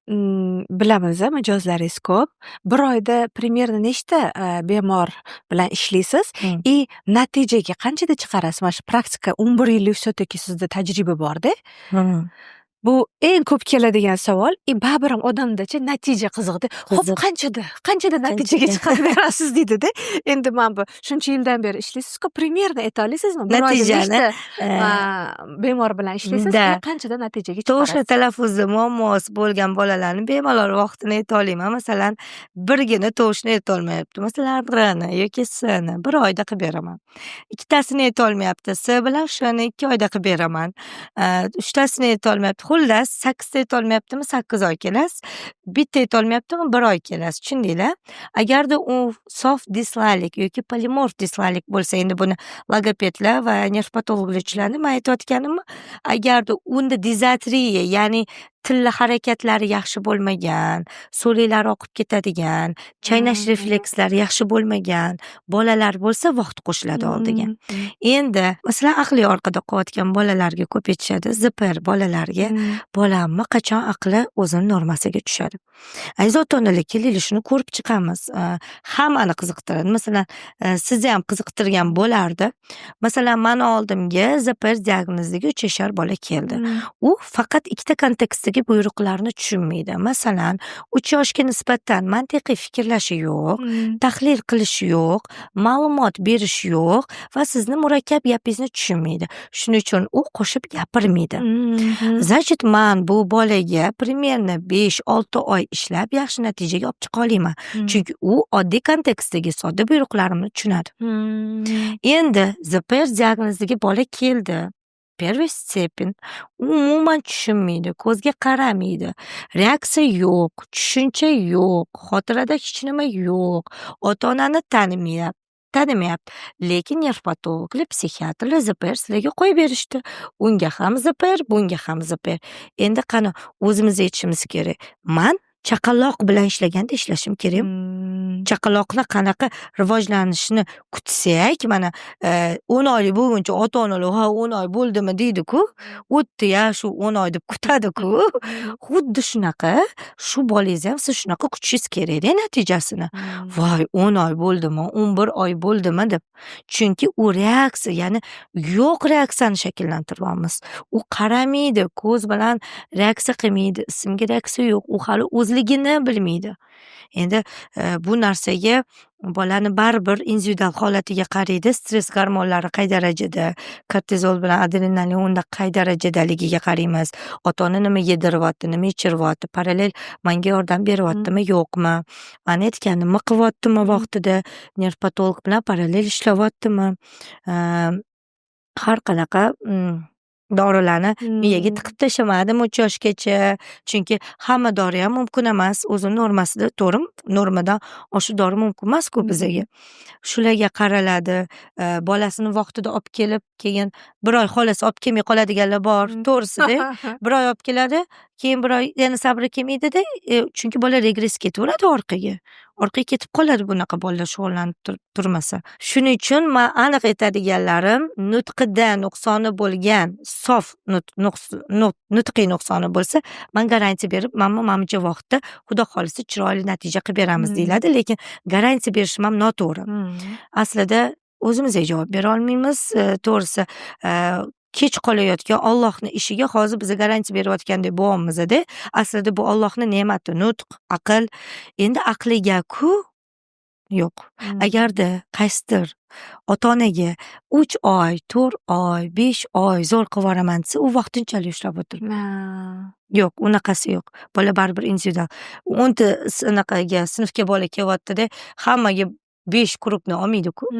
bilamiz, mijozlaringiz ko'p. Bir oyda примерно nechta bemor bilan ishlaysiz? Natijaga qanchada chiqarasiz? Mana shu praktika 11 yil все-таки sizda tajriba bor-da. Bu eng ko'p keladigan savol. Baribir ham odamdachi natija qiziqdi. Xo'p, qanchada natijaga chiqarib berasiz deydi-da. Endi men bu shuncha yildan beri ishlaysiz-ku, примерно ayta olasizmi? Natijani bemor bilan ishlaysiz, qanchada natijaga chiqarasiz? Tovushni talaffuzda muammosi bo'lgan bolalarni bemalol vaqtini ayta olaman. Masalan, birgina tovushni ayta olmayapti. Masalan, r-ni yoki s-ni 1 oyda qilib beraman. 2tasini ayta olmayapti. S bilan sh-ni 2 oyda qilib beraman. 3tasini ayta olmayapti. Xullas, 8ta ayta olmayaptimi, 8 oy kelasiz. Bitta ayta olmayaptimi, 1 oy kelasiz. Tushundinglar? Agarda u sof dislalik yoki polimorf dislalik bo'lsa, endi buni logopedlar va nevropatologlarni men aytayotganimmi, agarda unda dizatriya, ya'ni tilla harakatlari yaxshi bo'lmagan, so'liklari oqib ketadigan, chaynash reflekslari yaxshi bo'lmagan bolalar bo'lsa vaqt qo'shiladi oldiga. Endi masalan aqli orqada qolayotgan bolalarga ko'p aytishadi, zipir bolalarga bolamni qachon aqli o'zini normasiga tushadi. Aziz ota-onalar, keling shuni ko'rib chiqamiz. Hammani qiziqtiradi. Masalan, sizni ham qiziqtirgan bo'lardi. Masalan, meni oldimga zipir diagnozidagi 3 yashar bola keldi. U faqat ikkita kontekstdagi buyruqlarni tushunmaydi. Masalan, 3 yoshga nisbatan mantiqiy fikrlashi yo'q, tahlil qilishi yo'q, ma'lumot berish yo'q va sizni murakkab gapingizni tushunmaydi. Shuning uchun u qo'shib gapirmaydi. Значит, men bu bolaga примерно 5-6 oy ishlab yaxshi natijaga olib chiqa olaman. Chunki u oddiy kontekstdagi sodda buyruqlarimni tushunadi. Endi ZPR diagnozidagi bola keldi. Первый степень umuman tushunmaydi, ko'zga qaramaydi, reaksiya yo'q, tushuncha yo'q, xotirada hech nima yo'q, ota-onani tanimayapti. Lekin nervpatologlar, psixiatrlar ZPR sizlarga qo'yib berishdi. Unga ham ZPR, bunga ham ZPR. Endi qani o'zimiz aytishimiz kerak. Men chaqaloq bilan ishlaganda ishlashim kerak. Chaqaloqni qanaqa rivojlanishini kutsak, mana 10 oylik bo'lguncha ota-onalar ha 10 oy bo'ldimi deydi-ku, o'tdi ya shu 10 oy deb kutadi-ku. Xuddi shunaqa, shu bolangizni ham siz shunaqa kutishingiz kerak-da natijasini. Voy, 10 oy bo'ldimi, 11 oy bo'ldimi deb. Chunki u reaksiya, ya'ni yo'q reaksiyani shakllantiryapmiz. U qaramaydi, ko'z bilan reaksiya qilmaydi, ismga reaksiya yo'q, u hali o'zligini bilmaydi. Endi bu narsaga bolani baribir individual holatiga qaraydi, stress gormonlari qay darajada, kortizol bilan adrenalin unda qay darajadaligiga qaraymiz. Ota-ona nima yediryapti, nima ichiryapti, parallel menga yordam beryaptimi, yo'qmi? Men aytganimni qilyaptimi vaqtida, nervpatolog bilan parallel ishlayaptimi? Har qanaqa dorilarni miyaga tiqib tashlamadim 3 yoshgacha. Chunki hamma dori ham mumkin emas. O'zini normasida, to'g'rimi? Normadan oshiq dori mumkin emas-ku bizga. Shularga qaraladi. Bolasini vaqtida olib kelib, keyin 1 oy xolasi olib kelmay qoladiganlar bor. To'g'risida 1 oy olib keladi, keyin 1 oy yana sabri kelmaydi-da, chunki bola regress ketaveradi orqaga. Orqaga ketib qoladi bunaqa bolalar shug'ullanib turmasa. Shuning uchun men aniq aytadiganlarim, nutqida nuqsoni bo'lgan, sof nutqiy nuqsoni bo'lsa, men garantiya berib, menimcha vaqtda xudo xolisa chiroyli natija qilib beramiz deyiladi, lekin garantiya berishim ham noto'g'ri. Aslida o'zimizga javob bera olmaymiz, to'g'risi. Kech qolayotgan Allohning ishiga hozir biz garantiya berayotgandek bo'lyapmiz-da. Aslida bu Allohning ne'mati, nutq, aql. Endi aqliga-ku yo'q. Agarda qaysidir ota-onaga 3 oy, 4 oy, 5 oy zo'r qilib yuboraman desa, u vaqtinchalik ushlab o'tiradi. Yo'q, unaqasi yo'q. Bola baribir individual. 10 ta sinfga bola kelyapti-da, hammaga 5 grupni olmaydi-ku.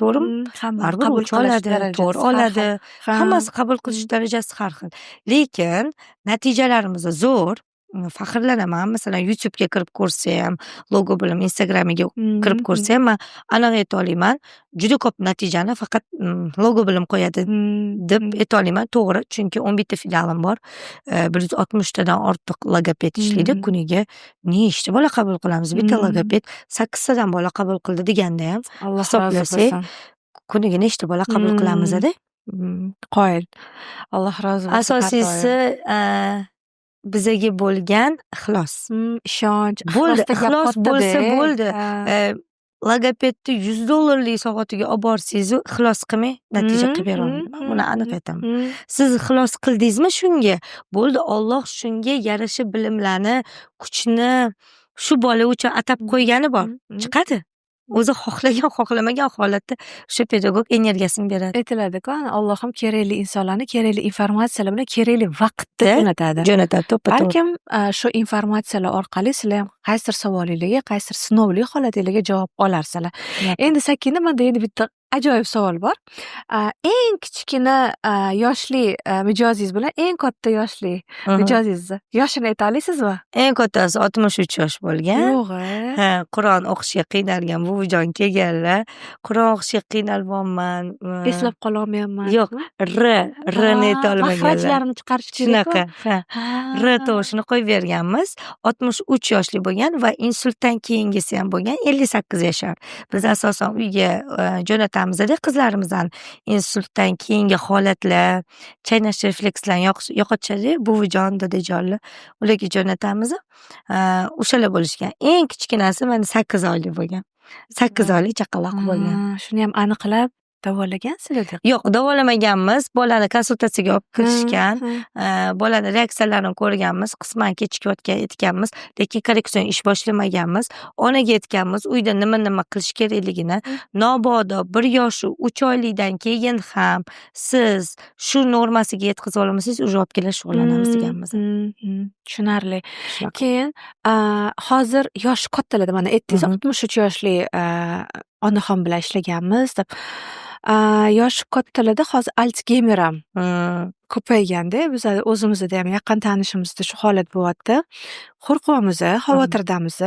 To'g'rimi? Baribir qabul qiladi, to'g'ri oladi. Hammasi qabul qilish darajasi har xil. Lekin natijalarimiz zo'r. Faxrlanaman. Masalan, YouTube'ga kirib ko'rsam, logo bilan Instagram'ga kirib ko'rsam, men aniq ayta olaman, juda ko'p natijani faqat logo bilan qo'yadi deb ayta olaman. To'g'ri, chunki 11 ta filialim bor. 160 tadan ortiq logoped ishlaydi. Kuniga nechta bola qabul qilamiz? Bitta logoped 8 tadan bola qabul qildi deganda ham hisoblasak, kuniga nechta bola qabul qilamiz-da? Qoyil. Alloh rozi bo'lsin. Asosiysi bizaga bo'lgan ixlos. Ishonch. Bo'ldi, ixlos bo'lsa bo'ldi. Logopedni $100 soatiga olib borsangiz, ixlos qilmay natija qilib bera olmayman. Buni aniq aytaman. Siz ixlos qildingizmi shunga? Bo'ldi, Alloh shunga yarasha bilimlarni, kuchni shu bola uchun atab qo'ygani bor. Chiqadi. O'zi xohlagan, xohlamagan holatda o'sha pedagog energiyasini beradi. Aytiladi-ku, Alloh ham kerakli insonlarni kerakli informatsiyalar bilan kerakli vaqtda jo'natadi. Balkim shu informatsiyalar orqali sizlar ham qaysidir savolingizga, qaysidir sinovli holatingizga javob olarsizlar. Endi sakina menda endi bitta ajoyib savol bor. Eng kichkina yoshli mijozingiz bilan eng katta yoshli mijozingizni yoshini ayta olasizmi? Eng kattasi 63 yosh bo'lgan. Yo'q-e. Ha, Qur'on o'qishga qiynalgan buvijon kelganlar. Qur'on o'qishga qiynalganman. Eslab qololmayapman. Yo'q, R'ni ayta olmaganlar. Maxrajlarini chiqarish Shunaqa, kerak. R tovushini qo'yib berganmiz. 63 yoshli bo'lgan va insultdan keyingisi ham bo'lgan 58 yashar. Biz asosan uyga jo'natamizda qizlarimizni insultdan keyingi holatlar, chaynash reflekslarni yo'qotishadi, buvijon, dadajonlar, ularga jo'natamiz. O'shalar bo'lishgan. Eng kichkinasi mana 8 oylik bo'lgan. 8 oylik chaqaloq bo'lgan. Shuni ham aniqlab davolagansiz? Yo'q, davolamaganmiz. Bolani konsultatsiyaga olib kirishgan. Bolani reaksiyalarini ko'rganmiz. Qisman kechikayotganmiz, lekin korreksion ish boshlamaganmiz. Onaga aytganmiz, uyda nima qilish kerakligini. Mabodo 1 yoshi 3 oylikdan keyin ham siz shu normasiga yetkazib olmasangiz, уже olib kelib shug'ullanamiz deganmiz. Tushunarli. Keyin hozir yoshi kattaladi. Mana aytdingiz, 63 yoshli onaxon bilan ishlaganmiz deb. Yoshi kattaladi, hozir Altsgeymer ham ko'payganda, biz o'zimizda ham yaqin tanishimizda shu holat bo'lyapti. Qo'rqyapmiz, xavotirdamiz.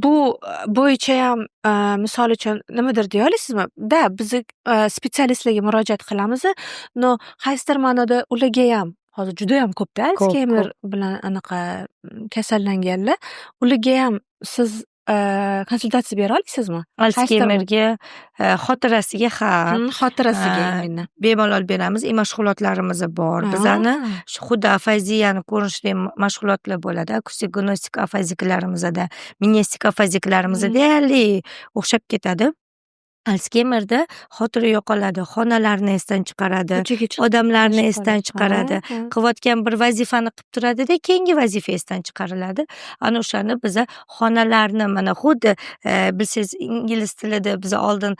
Bu bo'yicha ham misol uchun nimadir deya olasizmi? Biz spetsialistlarga murojaat qilamiz. No, qaysidir ma'noda ularga ham hozir juda ham ko'pda Altsgeymer bilan anaqa kasallanganlar. Ularga ham siz konsultatsiya bera olasizmi? Altsgeymerga xotirasiga xotirasiga bemalol beramiz. Mashg'ulotlarimiz bor. Bizani shu xuddi afaziyani ko'rinishli mashg'ulotlar bo'ladi. Akustik afaziklarimizda, minestik afaziklarimizda deyarli o'xshab ketadi. Altsgeymerda xotira yo'qoladi, xonalarni esdan chiqaradi, odamlarni esdan chiqaradi, qilayotgan bir vazifani qilib turadida, keyingi vazifa esdan chiqariladi. Ana o'shani biz xonalarni mana xuddi bilsangiz ingliz tilida biz oldin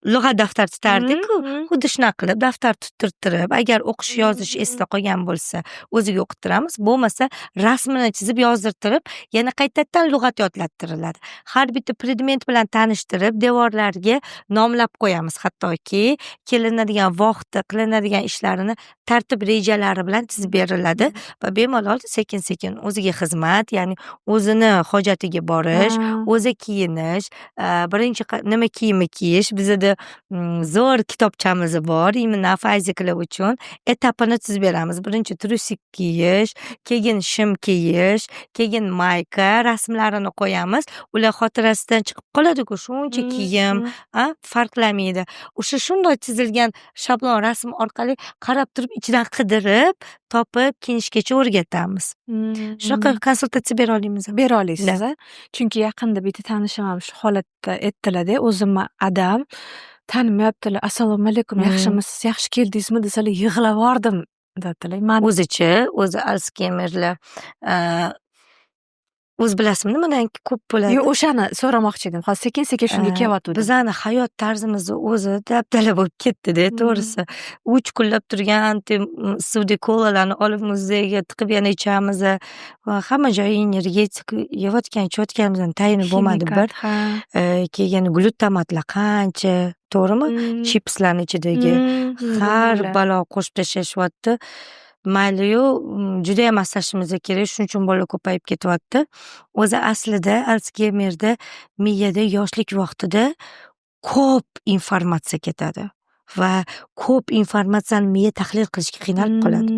lug'at daftar tutardik-ku, xuddi shunaqa qilib daftar tuttirib, agar o'qish yozish esda qolgan bo'lsa, o'ziga o'qittiramiz, bo'lmasa rasmini chizib yozdirtirib, yana qaytadan lug'at yodlattiriladi. Har bitta predmet bilan tanishtirib, devorlarga nomlab qo'yamiz, hattoki kelinadigan vaqti, qilinadigan ishlarini tartib rejalari bilan chizib beriladi va bemalol sekin-sekin o'ziga xizmat, ya'ni o'zini hojatiga borish, o'zi kiyinish, birinchi nima kiyimni kiyish, bizda zo'r kitobchamiz bor, imенно afaziklar uchun etapini chizib beramiz. Birinchi trusik kiyish, keyin shim kiyish, keyin mayka rasmlarini qo'yamiz. Ular xotirasidan chiqib qoladi-ku, shuncha kiyim, farqlamaydi. O'sha shunday chizilgan shablon rasm orqali qarab turib, ichidan qidirib, topib kiyinishgacha o'rgatamiz. Shunaqa konsultatsiya bera olamiz. Bera olasiz. Chunki yaqinda bitta tanishim ham shu holatda aytdilar-da, o'zimni adam tanimayaptilar. Assalomu alaykum, yaxshimisiz? Yaxshi keldingizmi desalar yig'lab yordim dedilar. O'zi Altsgeymerlar o'z bilasizmi, nimadan ko'p bo'ladi? Yo'q, o'shani so'ramoqchi edim. Hozir sekin-sekin shunga kelyapti. Bizani hayot tarzimizni o'zi dabdala bo'lib ketdi-da, to'g'risi. 3 kunlab turgan suvdagi kolalarni olib muzeyga tiqib yana ichamiz va hamma joyi energetik yeyotgan-ichayotganimizdan tayini bo'lmadi bir. Keyin glutamatlar qancha, to'g'rimi? Chipslarning ichidagi har balo qo'shib tashlashyapti. Mayli-yu, juda ham aslashimiz kerak, shuning uchun bola ko'payib ketyapti. O'zi aslida Altsgeymerda miyada yoshlik vaqtida ko'p informatsiya ketadi va ko'p informatsiyani miya tahlil qilishga qiynalib qoladi.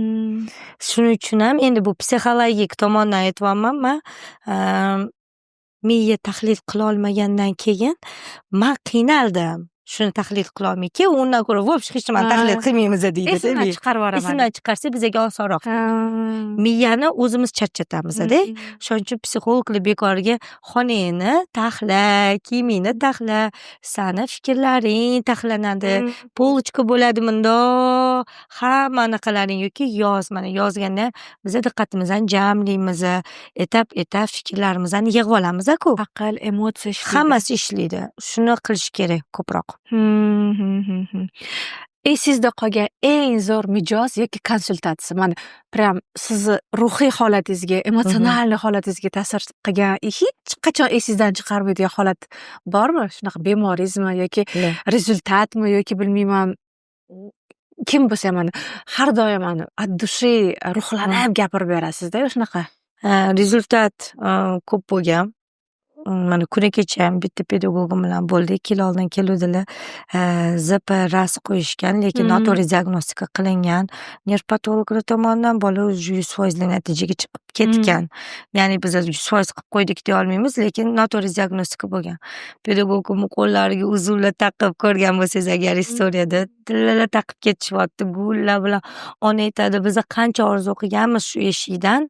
Shuning uchun ham endi bu psixologik tomondan aytyapman, men miya tahlil qila olmagandan keyin men qiynaldim. Shuni tahlil qila olmayki, undan ko'ra vo'bshi hech nimani tahlil qilmaymiz deydi. Esimdan chiqarib yuboraman. Esimdan chiqarsa bizga osonroq. Miyani o'zimiz charchatamizda. Shuning uchun psixologlar bekorga xonangni taxla, kiyimingni taxla, sani fikrlaring taxlanadi. Polchka bo'ladi bundoq, hamma anaqalaring yoki yoz, mana yozganda biz diqqatimizni jamlaymiz, etap fikrlarimizni yig'ib olamiz-ku. Aql, emotsiya ishlaydi. Hammasi ishlaydi. Shuni qilish kerak ko'proq. Esingizda qolgan eng zo'r mijoz yoki konsultatsiya, mana prям sizni ruhiy holatingizga, emotsional holatingizga ta'sir qilgan, hech qachon esingizdan chiqarmaydigan holat bormi? Shunaqa bemoringizmi yoki rezultatmi yoki bilmayman, kim bo'lsa ham mana har doim mana от души ruhlanib gapirib berasizda, shunaqa. Rezultat ko'p bo'lgan. Mana kuni kecha ham bitta pedagogim bilan bo'ldik. Ikki yil oldin keluvdilar. ZPRS qo'yishgan, lekin noto'g'ri diagnostika qilingan. Nerv patologlar tomonidan bola 100% natijaga chiqib ketgan. Ya'ni biz 100% qilib qo'ydik deya olmaymiz, lekin noto'g'ri diagnostika bo'lgan. Pedagogim qo'llariga uzuvlar taqib ko'rgan bo'lsangiz agar istoriyada tillalar taqib ketishyapti. Gullar bilan ona aytadi, biz qancha orzu qilganmiz shu eshikdan.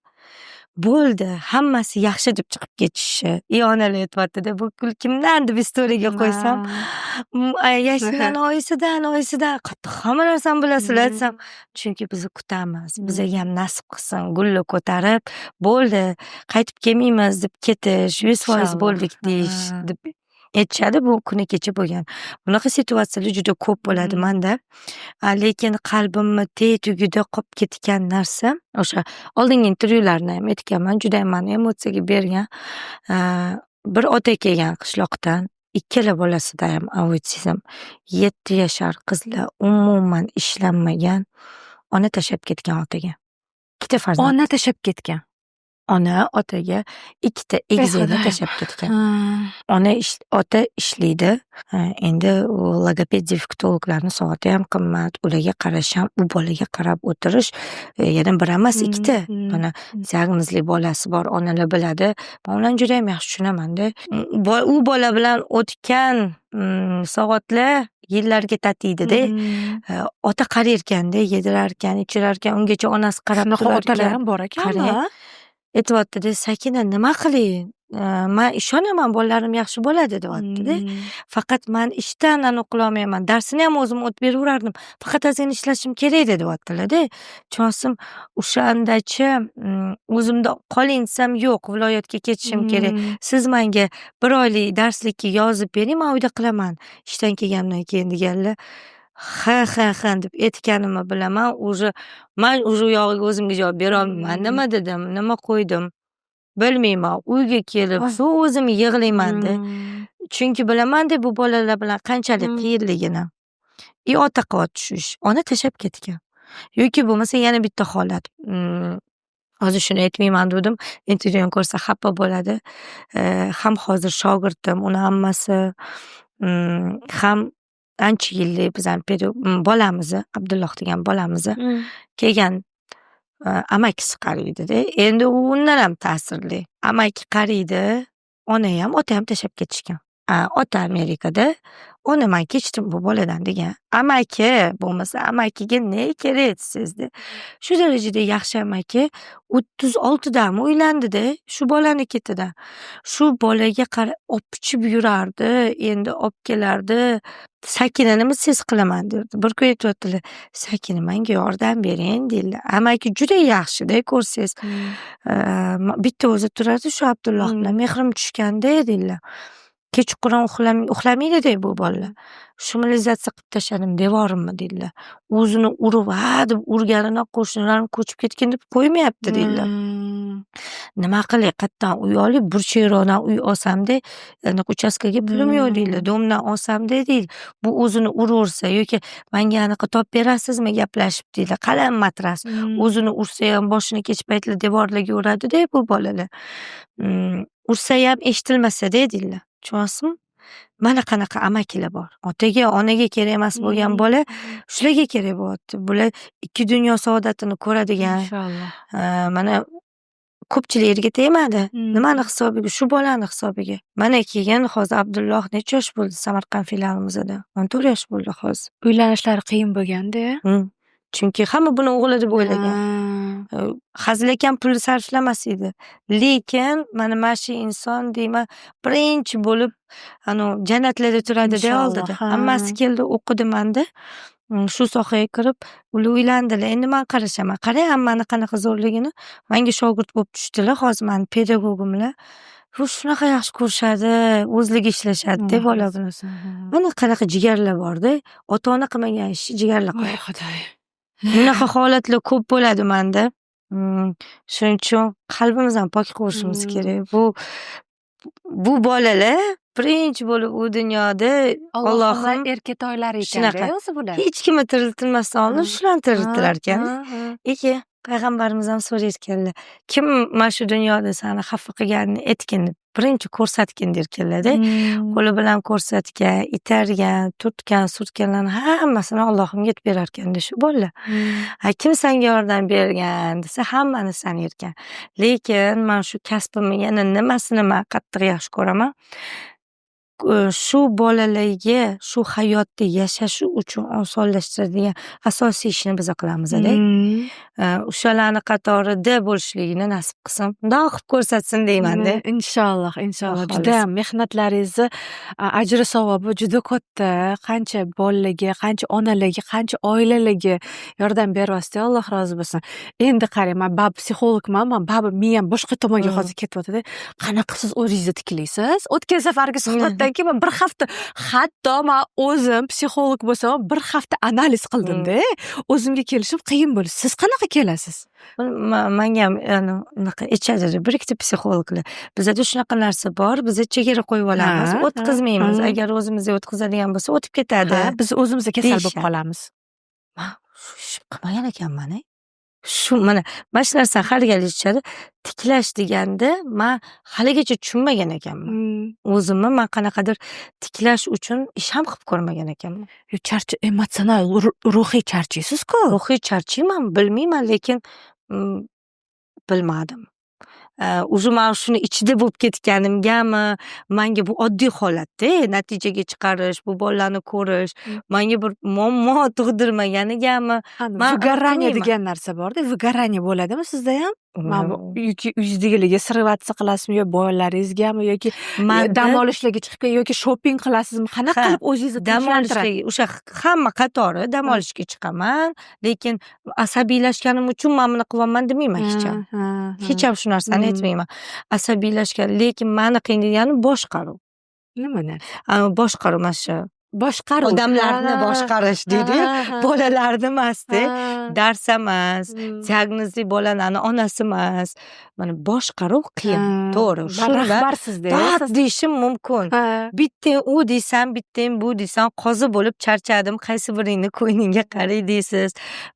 Bo'ldi, hammasi yaxshi deb chiqib ketishi. Onalar aytyapti-da, bu kimdan deb istoriyaga qo'ysam, Yashnani oyisidan, qattiq hamma narsani bilasizlar desam, chunki bizni kutamiz, bizga ham nasib qilsin, gulni ko'tarib, bo'ldi, qaytib kelmaymiz deb ketish, 100% bo'ldik deyish deb aytishadi. Bu kuni kecha bo'lgan. Bunaqa situatsiyalar juda ko'p bo'ladi menda. Lekin qalbimni tugida qolib ketgan narsa o'sha oldingi intervyularni ham aytganman, juda ham meni emotsiyaga bergan. Bir ota kelgan qishloqdan, ikkala bolasida ham autizm, 7 yashar qizlar, umuman ishlanmagan, ona tashlab ketgan otaga. Ikkita farzand. Ona tashlab ketgan. Ona otaga ikkita egizakni tashlab ketgan. Ota ishlaydi. Endi logoped defektologlarning soati ham qimmat, ularga qarash ham, u bolaga qarab o'tirish yana bir emas, ikkita. Mana diagnozli bolasi bor, onalar biladi. Men ularni juda ham yaxshi tushunaman-da. U bola bilan o'tgan soatlar yillarga tatiydi-da. Ota qarayotganda, yedirarkan, ichirarkan, ungacha onasi qarab turarkan. Otalar ham bor ekanmi? Aytyapti-da, Sakina, nima qilay? Men ishonaman, bolalarim yaxshi bo'ladi deyapti-da. Faqat men ishdan qilolmayman. Darsini ham o'zim o'tib beraverardim. Faqat ozgina ishlashim kerak deyaptilar-da. Cho'sim o'shandachi o'zimda qoling desam, yo'q, viloyatga ketishim kerak. Siz menga 1 oylik darslikka yozib bering, men uyda qilaman. Ishdan kelgandan keyin deganlar. Ha deb aytganimni bilaman. Men u yog'iga o'zimga javob bera olmayman. Nima dedim, nima qo'ydim bilmayman. Uyga kelib, o'zim yig'layman-da. Chunki bilaman-da bu bolalar bilan qanchalik qiyinligini. Ota qilib tushish, ona tashlab ketgan. Yoki bo'lmasa yana bitta holat. Hozir shuni aytmayman dedim. Intervyuni ko'rsa xafa bo'ladi. Ham hozir shogirdim, uni hammasi ham ancha yillik bizning bolamizni, Abdulloh degan bolamizni kelgan amakisi qaraydi-da. Endi u undan ham ta'sirli. Amaki qaraydi, ona ham, ota ham tashlab ketishgan. Ota Amerikada, ona men kechdim bu boladan degan. Amaki bo'lmasa, amakiga ne kerak sizda? Shu darajada yaxshi amaki 36dami uylandi-da, shu bolani ketidan. Shu bolaga qarab opchiib yurardi, endi olib kelardi. Sakina, nima siz qilaman derdi. Bir kun aytyaptilar, Sakina, menga yordam bering deydilar. Amaki juda yaxshi-da, ko'rsangiz. Bitta o'zi turadi, shu Abdulloh bilan mehrim tushganda deydilar. Kechqurun uxlamaydi-da bu bolalar. Shumilizatsiya qilib tashladim devorimni deydilar. O'zini urib, deb urganidan qo'shnilarim ko'chib ketgan deb qo'ymayapti deydilar. Nima qilay, qayerdan uy olib, burchakroqdan uy olsam-da, uchastkaga pulim yo'q deydilar. Domdan olsam-da deydi. Bu o'zini uraversa yoki menga anaqa topib berasizmi gaplashib deydilar. Qalin matras. O'zini ursa ham boshini kech paytlar devorlarga uradi-da bu bolalar. Ursa ham eshitilmasa-da deydilar. Tushunasizmi? Mana qanaqa amakilar bor. Otaga, onaga kerak emas bo'lgan bola shularga kerak bo'lyapti. Bular ikki dunyo saodatini ko'radigan. Inshaalloh. Mana ko'pchilik yerga tegmadi. Nimani hisobiga? Shu bolani hisobiga. Mana keyin hozir Abdulloh necha yosh bo'ldi Samarqand filialimizda? 14 yosh bo'ldi hozir. Uylanishlari qiyin bo'lganda. Chunki hamma buni o'g'li deb o'ylagan. Hazilakam pul sarflamas edi. Lekin mana shu inson deyman, birinchi bo'lib jannatlarda turadi-da oldida. Hammasi keldi, o'qidi menda. Shu sohaga kirib, ular uylandilar. Endi men qarashaman. Qarang, hammani qanaqa zo'rligini. Menga shogird bo'lib tushdilar. Hozir men pedagogimlar shunaqa yaxshi ko'rishadi, o'zligi ishlashadi deb bola bilan. Mana qanaqa jigarlar borda, ota-ona qilmagan ishni jigarlar Voy qiladi. xudoy. Bunaqa holatlar ko'p bo'ladi menda. Shuning uchun qalbimizni pok qo'yishimiz kerak. Bu bolalar birinchi bo'lib u dunyoda Allohim erkatoylari shunaqa. ekanda o'zi bular. hech kimni tiriltirmasdan oldin shularni tiriltirar ekan. Eki, payg'ambarimiz ham so'rayotganlar. Kim mana shu dunyoda seni xafa qilganini aytgin deb birinchi ko'rsatgin derkanlar-da. Qo'li bilan ko'rsatgan, itargan, turtgan, surtganlarni hammasini Allohim yetib berar ekanda shu bolalar. Kim senga yordam bergan desa hammani sanarkan. Lekin men shu kasbimni yana nimasini men qattiq yaxshi ko'raman. Shu bolalarga shu hayotda yashashi uchun osonlashtiradigan asosiy ishni biz qilamiz-da. O'shalarni qatorida bo'lishligini nasib qilsin. Bundoq qilib ko'rsatsin deyman-da. Inshaalloh. Juda ham mehnatlaringizni ajri savobi juda katta. Qancha bolalarga, qancha onalarga, qancha oilalarga yordam beryapsiz. Alloh rozi bo'lsin. Endi qarang, men psixologman, men miyam boshqa tomonga hozir ketyapti-da. Qanaqa siz o'zingizni tiklaysiz? O'tgan safargi suhbatdan keyin men bir hafta, hatto men o'zim psixolog bo'lsam, bir hafta analiz qildim-da. O'zimga kelishim qiyin bo'ldi. Siz qanaqa kelasiz? Menga ham unaqa aytishadi, bir ikkita psixologlar. Bizda shunaqa narsa bor, biz chegara qo'yib olamiz, o'tkazmaymiz. Agar o'zimizga o'tkazadigan bo'lsa, o'tib ketadi. Biz o'zimizga kasal bo'lib qolamiz. Men shu ishni qilmagan ekanman. Shu mana shu narsani haligacha aytishadi. Tiklash deganda men haligacha tushunmagan ekanman. O'zimni men qanaqadir tiklash uchun ish ham qilib ko'rmagan ekanman. Emotsional, ruhiy charchaysiz-ku. Ruhiy charchayman, bilmayman, lekin bilmadim. O'zi men shuni ichida bo'lib ketganimgami, menga bu oddiy holat-da, natijaga chiqarish, bu bolalarni ko'rish, menga bir muammo tug'dirmaganigami. Выгорание degan narsa bor-da, выгорание bo'ladimi sizda ham? Yoki uyingizdagilarga sirvatsa qilasizmi, yo bolalaringizgami, yoki dam olishlarga chiqib yoki shopping qilasizmi? Qanaqa qilib o'zingizni dam olishga, o'sha hamma qatori dam olishga chiqaman, lekin asabiylashganim uchun men buni qilyapman demayman hech ham. Hech ham shu narsani aytmayman. Asabiylashgan, lekin meni qiynayotgani boshqaruv. Nima narsa? Boshqaruv mana shu. Boshqaruv. Odamlarni boshqarish deydi. Bolalarni emas-da. Dars emas, diagnozli bolalarni onasi emas. Mana boshqaruv qiyin, to'g'ri. Rahbarsizda deyishim mumkin. Bittang u deysan, bittang bu deysan, qozi bo'lib charchadim, qaysi biringni ko'yningga qaray deysiz.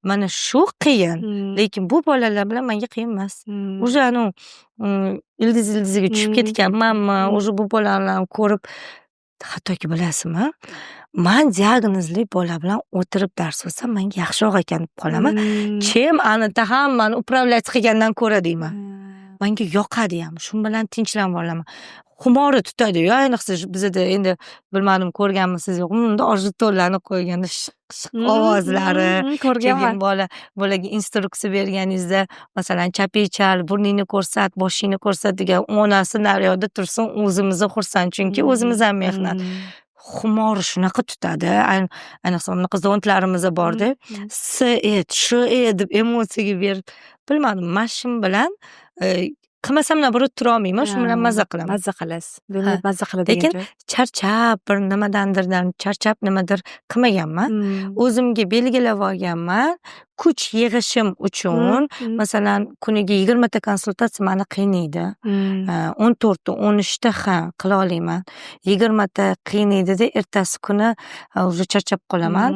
Mana shu qiyin. Lekin bu bolalar bilan menga qiyin emas. Уже ildiziga tushib ketganmanmi? Уже bu bolalarni ko'rib, hattoki bilasizmi? Men diagnozli bola bilan o'tirib dars o'tsam, menga yaxshiroq ekan deb qolaman. Chem anita hammani upravlять qilgandan ko'ra deyman. Menga yoqadi ham. Shu bilan tinchlanib olaman. Xumori tutadi-yu, ayniqsa bizda endi bilmadim ko'rganmisiz yo'qmi, unda orjetollarni qo'yganda ovozlari, ko'rganman. Bolaga instruksiya berganingizda, masalan, chapechal, burningni ko'rsat, boshingni ko'rsat degan onasi naryoqda tursin, o'zimizni xursand, chunki o'zimiz ham mehnat. Xumor shunaqa tutadi. Ayniqsa bunaqa zontlarimiz borda. Shu deb emotsiyaga berib, bilmadim, mashim bilan qilmasam nabirib tura olmayman, shu bilan mazza qilaman. Mazza qilasiz. Mazza qiladi. Lekin charchab, bir nimadandir charchab nimadir qilmaganman. O'zimga belgilab olganman. Kuch yig'ishim uchun, masalan, kuniga 20 ta konsultatsiya meni qiynaydi. 14 ta, 13 ta qila olaman. 20 ta qiynaydi-da, ertasi kuni o'zi charchab qolaman.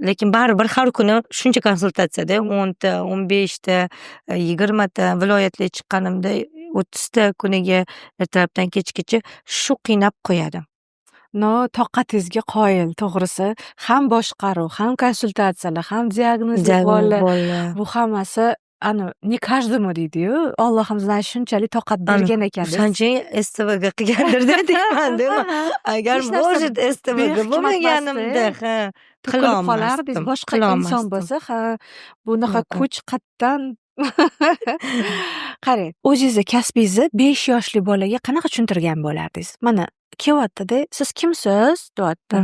Lekin baribir har kuni shuncha konsultatsiyada 10 ta, 15 ta, 20 ta viloyatga chiqqanimda 30 ta kuniga ertalabdan kechgacha shu qiynab qo'yadi. Toqatingizga qoyil, to'g'risi. Ham boshqaruv, ham konsultatsiyalar, ham diagnozli bolalar. Bu hammasi не каждому deydi-yu. Allohim sizlarga shunchalik toqat bergan ekan. O'shanchalik STVga qilgandir-da deyman-da. Agar может STVga bo'lmaganimda, qilib qolardingiz. Boshqa inson bo'lsa, bunaqa kuch qatdan qarang, o'zingizni kasbingizni 5 yoshli bolaga qanaqa tushuntirgan bo'lardingiz? Mana kelyapti-da, siz kimsiz? deyapti.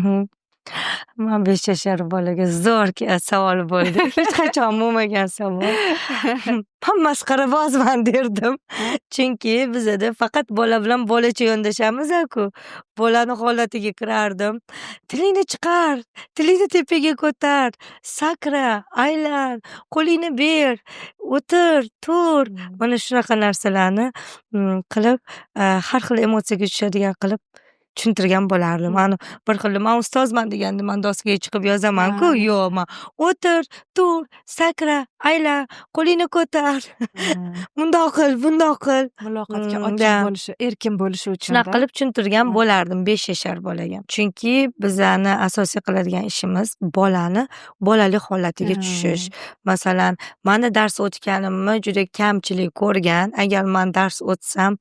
Men 5 yashar bolaga zo'r savol bo'ldi. Hech qachon bo'lmagan savol. Men masxarabozman derdim. Chunki bizada faqat bola bilan bolacha yondashamiz-ku. Bolani holatiga kirardim. Tilingni chiqar, tilingni tepaga ko'tar, sakra, aylan, qo'lingni ber, o'tir, tur. Mana shunaqa narsalarni qilib, har xil emotsiyaga tushadigan qilib tushuntirgan bo'lardim. Mana bir xil men ustozman deganda men doskaga chiqib yozaman-ku, yo'q, men o'tir, tur, sakra, aylan, qo'lingni ko'tar. Bundoq qil, bundoq qil. Muloqotga ochiq bo'lishi, erkin bo'lishi uchun. Shunaqa qilib tushuntirgan bo'lardim 5 yashar bolaga. Chunki bizani asosiy qiladigan ishimiz bolani bolalik holatiga tushish. Masalan, meni dars o'tganimni juda kamchilik ko'rgan. Agar men dars o'tsam,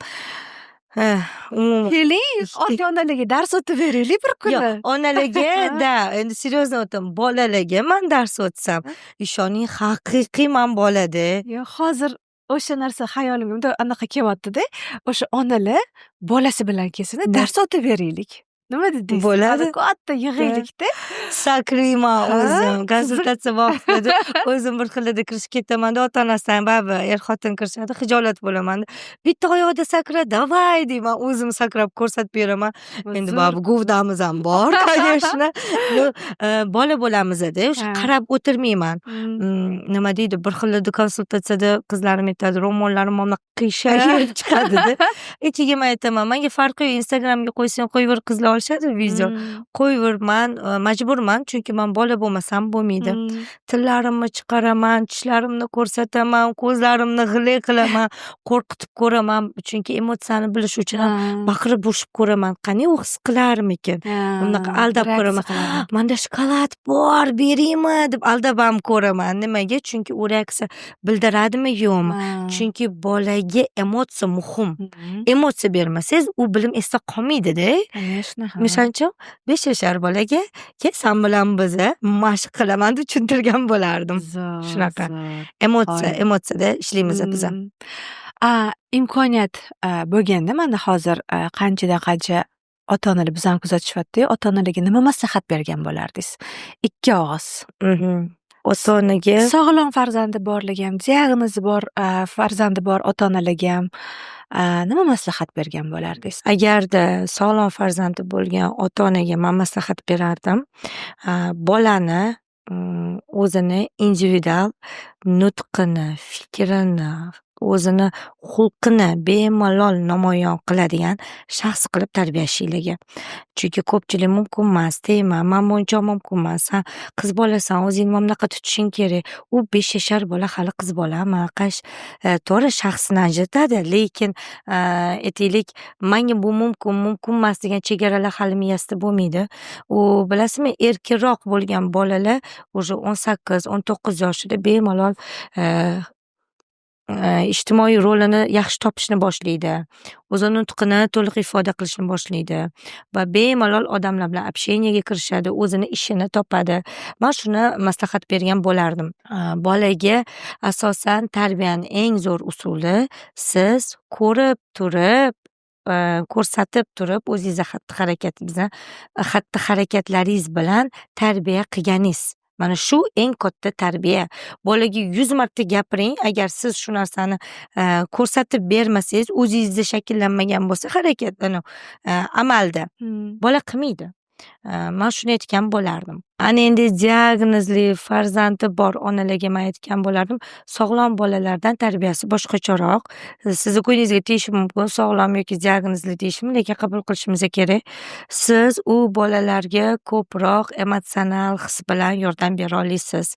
keling, ota-onalarga dars o'tib beraylik bir kuni. Yo'q, onalarga da, endi seriyozdan aytaman, bolalarga men dars o'tsam, ishoning haqiqiy men bolada. Yo'q, hozir o'sha narsa hayolimga anaqa kelyapti-da. O'sha onalar bolasi bilan kelsin, dars o'tib beraylik. Nima dedingiz? Bo'ladi. Katta yig'aylikda. Sakriyman o'zim. Konsultatsiya vaqtida o'zim bir xilda kirishib ketaman-da, ota-onasidan baribir er-xotin kirishadi, hijolat bo'laman. Bitta oyoqda sakra, davay deyman, o'zim sakrab ko'rsatib beraman. Endi baribir guvdamiz ham bor, конечно. Bola bo'lamiz-da, o'sha qarab o'tirmayman. Nima deydi, bir xilda konsultatsiyada qizlarim aytadi, ro'mollarim mana qiyshayib chiqadi-da. Ichiga men aytaman, menga farqi yo'q, Instagramga qo'ysang qo'yver, qizlar olishadi video. Qo'yverman, majburman, chunki men bola bo'lmasam bo'lmaydi. Tillarimni chiqaraman, tishlarimni ko'rsataman, ko'zlarimni g'ilay qilaman, qo'rqitib ko'raman, chunki emotsiyani bilish uchun baqirib bo'shib ko'raman. Qani u his qilarmikin? Unaqa aldab ko'raman. Menda shokolad bor, beraymi deb aldab ham ko'raman. Nimaga? Chunki u reaksiya bildiradimi, yo'qmi? Chunki bolaga emotsiya muhim. Emotsiya bermasangiz, u bilim esda qolmaydi-da. Misol uchun 5 yashar bolaga sen bilan bizni mashq qilaman deb tushuntirgan bo'lardim. Shunaqa. Emotsiyada ishlaymiz biz. Imkoniyat bo'lganda mana hozir qanchadan qancha ota-onalar bizani kuzatishyapti. Ota-onalarga nima maslahat bergan bo'lardingiz? 2 og'iz. Ota-onaga sog'lom farzandi borligi ham, diagnozi bor farzandi bor ota-onalarga ham nima maslahat bergan bo'lardingiz? Agarda sog'lom farzandi bo'lgan ota-onaga men maslahat berardim. Bolani o'zini individual nutqini, fikrini, o'zini xulqini bemalol namoyon qiladigan shaxs qilib tarbiyalashligiga. Chunki ko'pchilik mumkin emas, deyman, men buncha mumkin emas. Sen qiz bolasan, o'zingni mana bunaqa tutishing kerak. U 5 yashar bola hali qiz bolami? To'g'ri, shaxsini ajratadi, lekin aytaylik, menga bu mumkin emas degan chegaralar hali miyasida bo'lmaydi. U bilasizmi, erkinroq bo'lgan bolalar уже 18-19 yoshida bemalol ijtimoiy rolini yaxshi topishni boshlaydi. O'zini nutqini to'liq ifoda qilishni boshlaydi va bemalol odamlar bilan общениyaga kirishadi, o'zini ishini topadi. Men shuni maslahat bergan bo'lardim. Bolaga asosan tarbiyaning eng zo'r usuli siz ko'rib turib, ko'rsatib turib, o'zingizni xatti-harakatlaringiz bilan tarbiya qilganingiz. Mana shu eng katta tarbiya. Bolaga 100 marta gapiring, agar siz shu narsani ko'rsatib bermasangiz, o'zingizda shakllanmagan bo'lsa harakat, amalda bola qilmaydi. Men shuni aytgan bo'lardim. Ana endi diagnozli farzandi bor onalarga men aytgan bo'lardim, sog'lom bolalardan tarbiyasi boshqacharoq. Sizni ko'ngilingizga tegishi mumkin, sog'lom yoki diagnozli deyishim, lekin qabul qilishimiz kerak. Siz u bolalarga ko'proq emotsional his bilan yordam bera olasiz.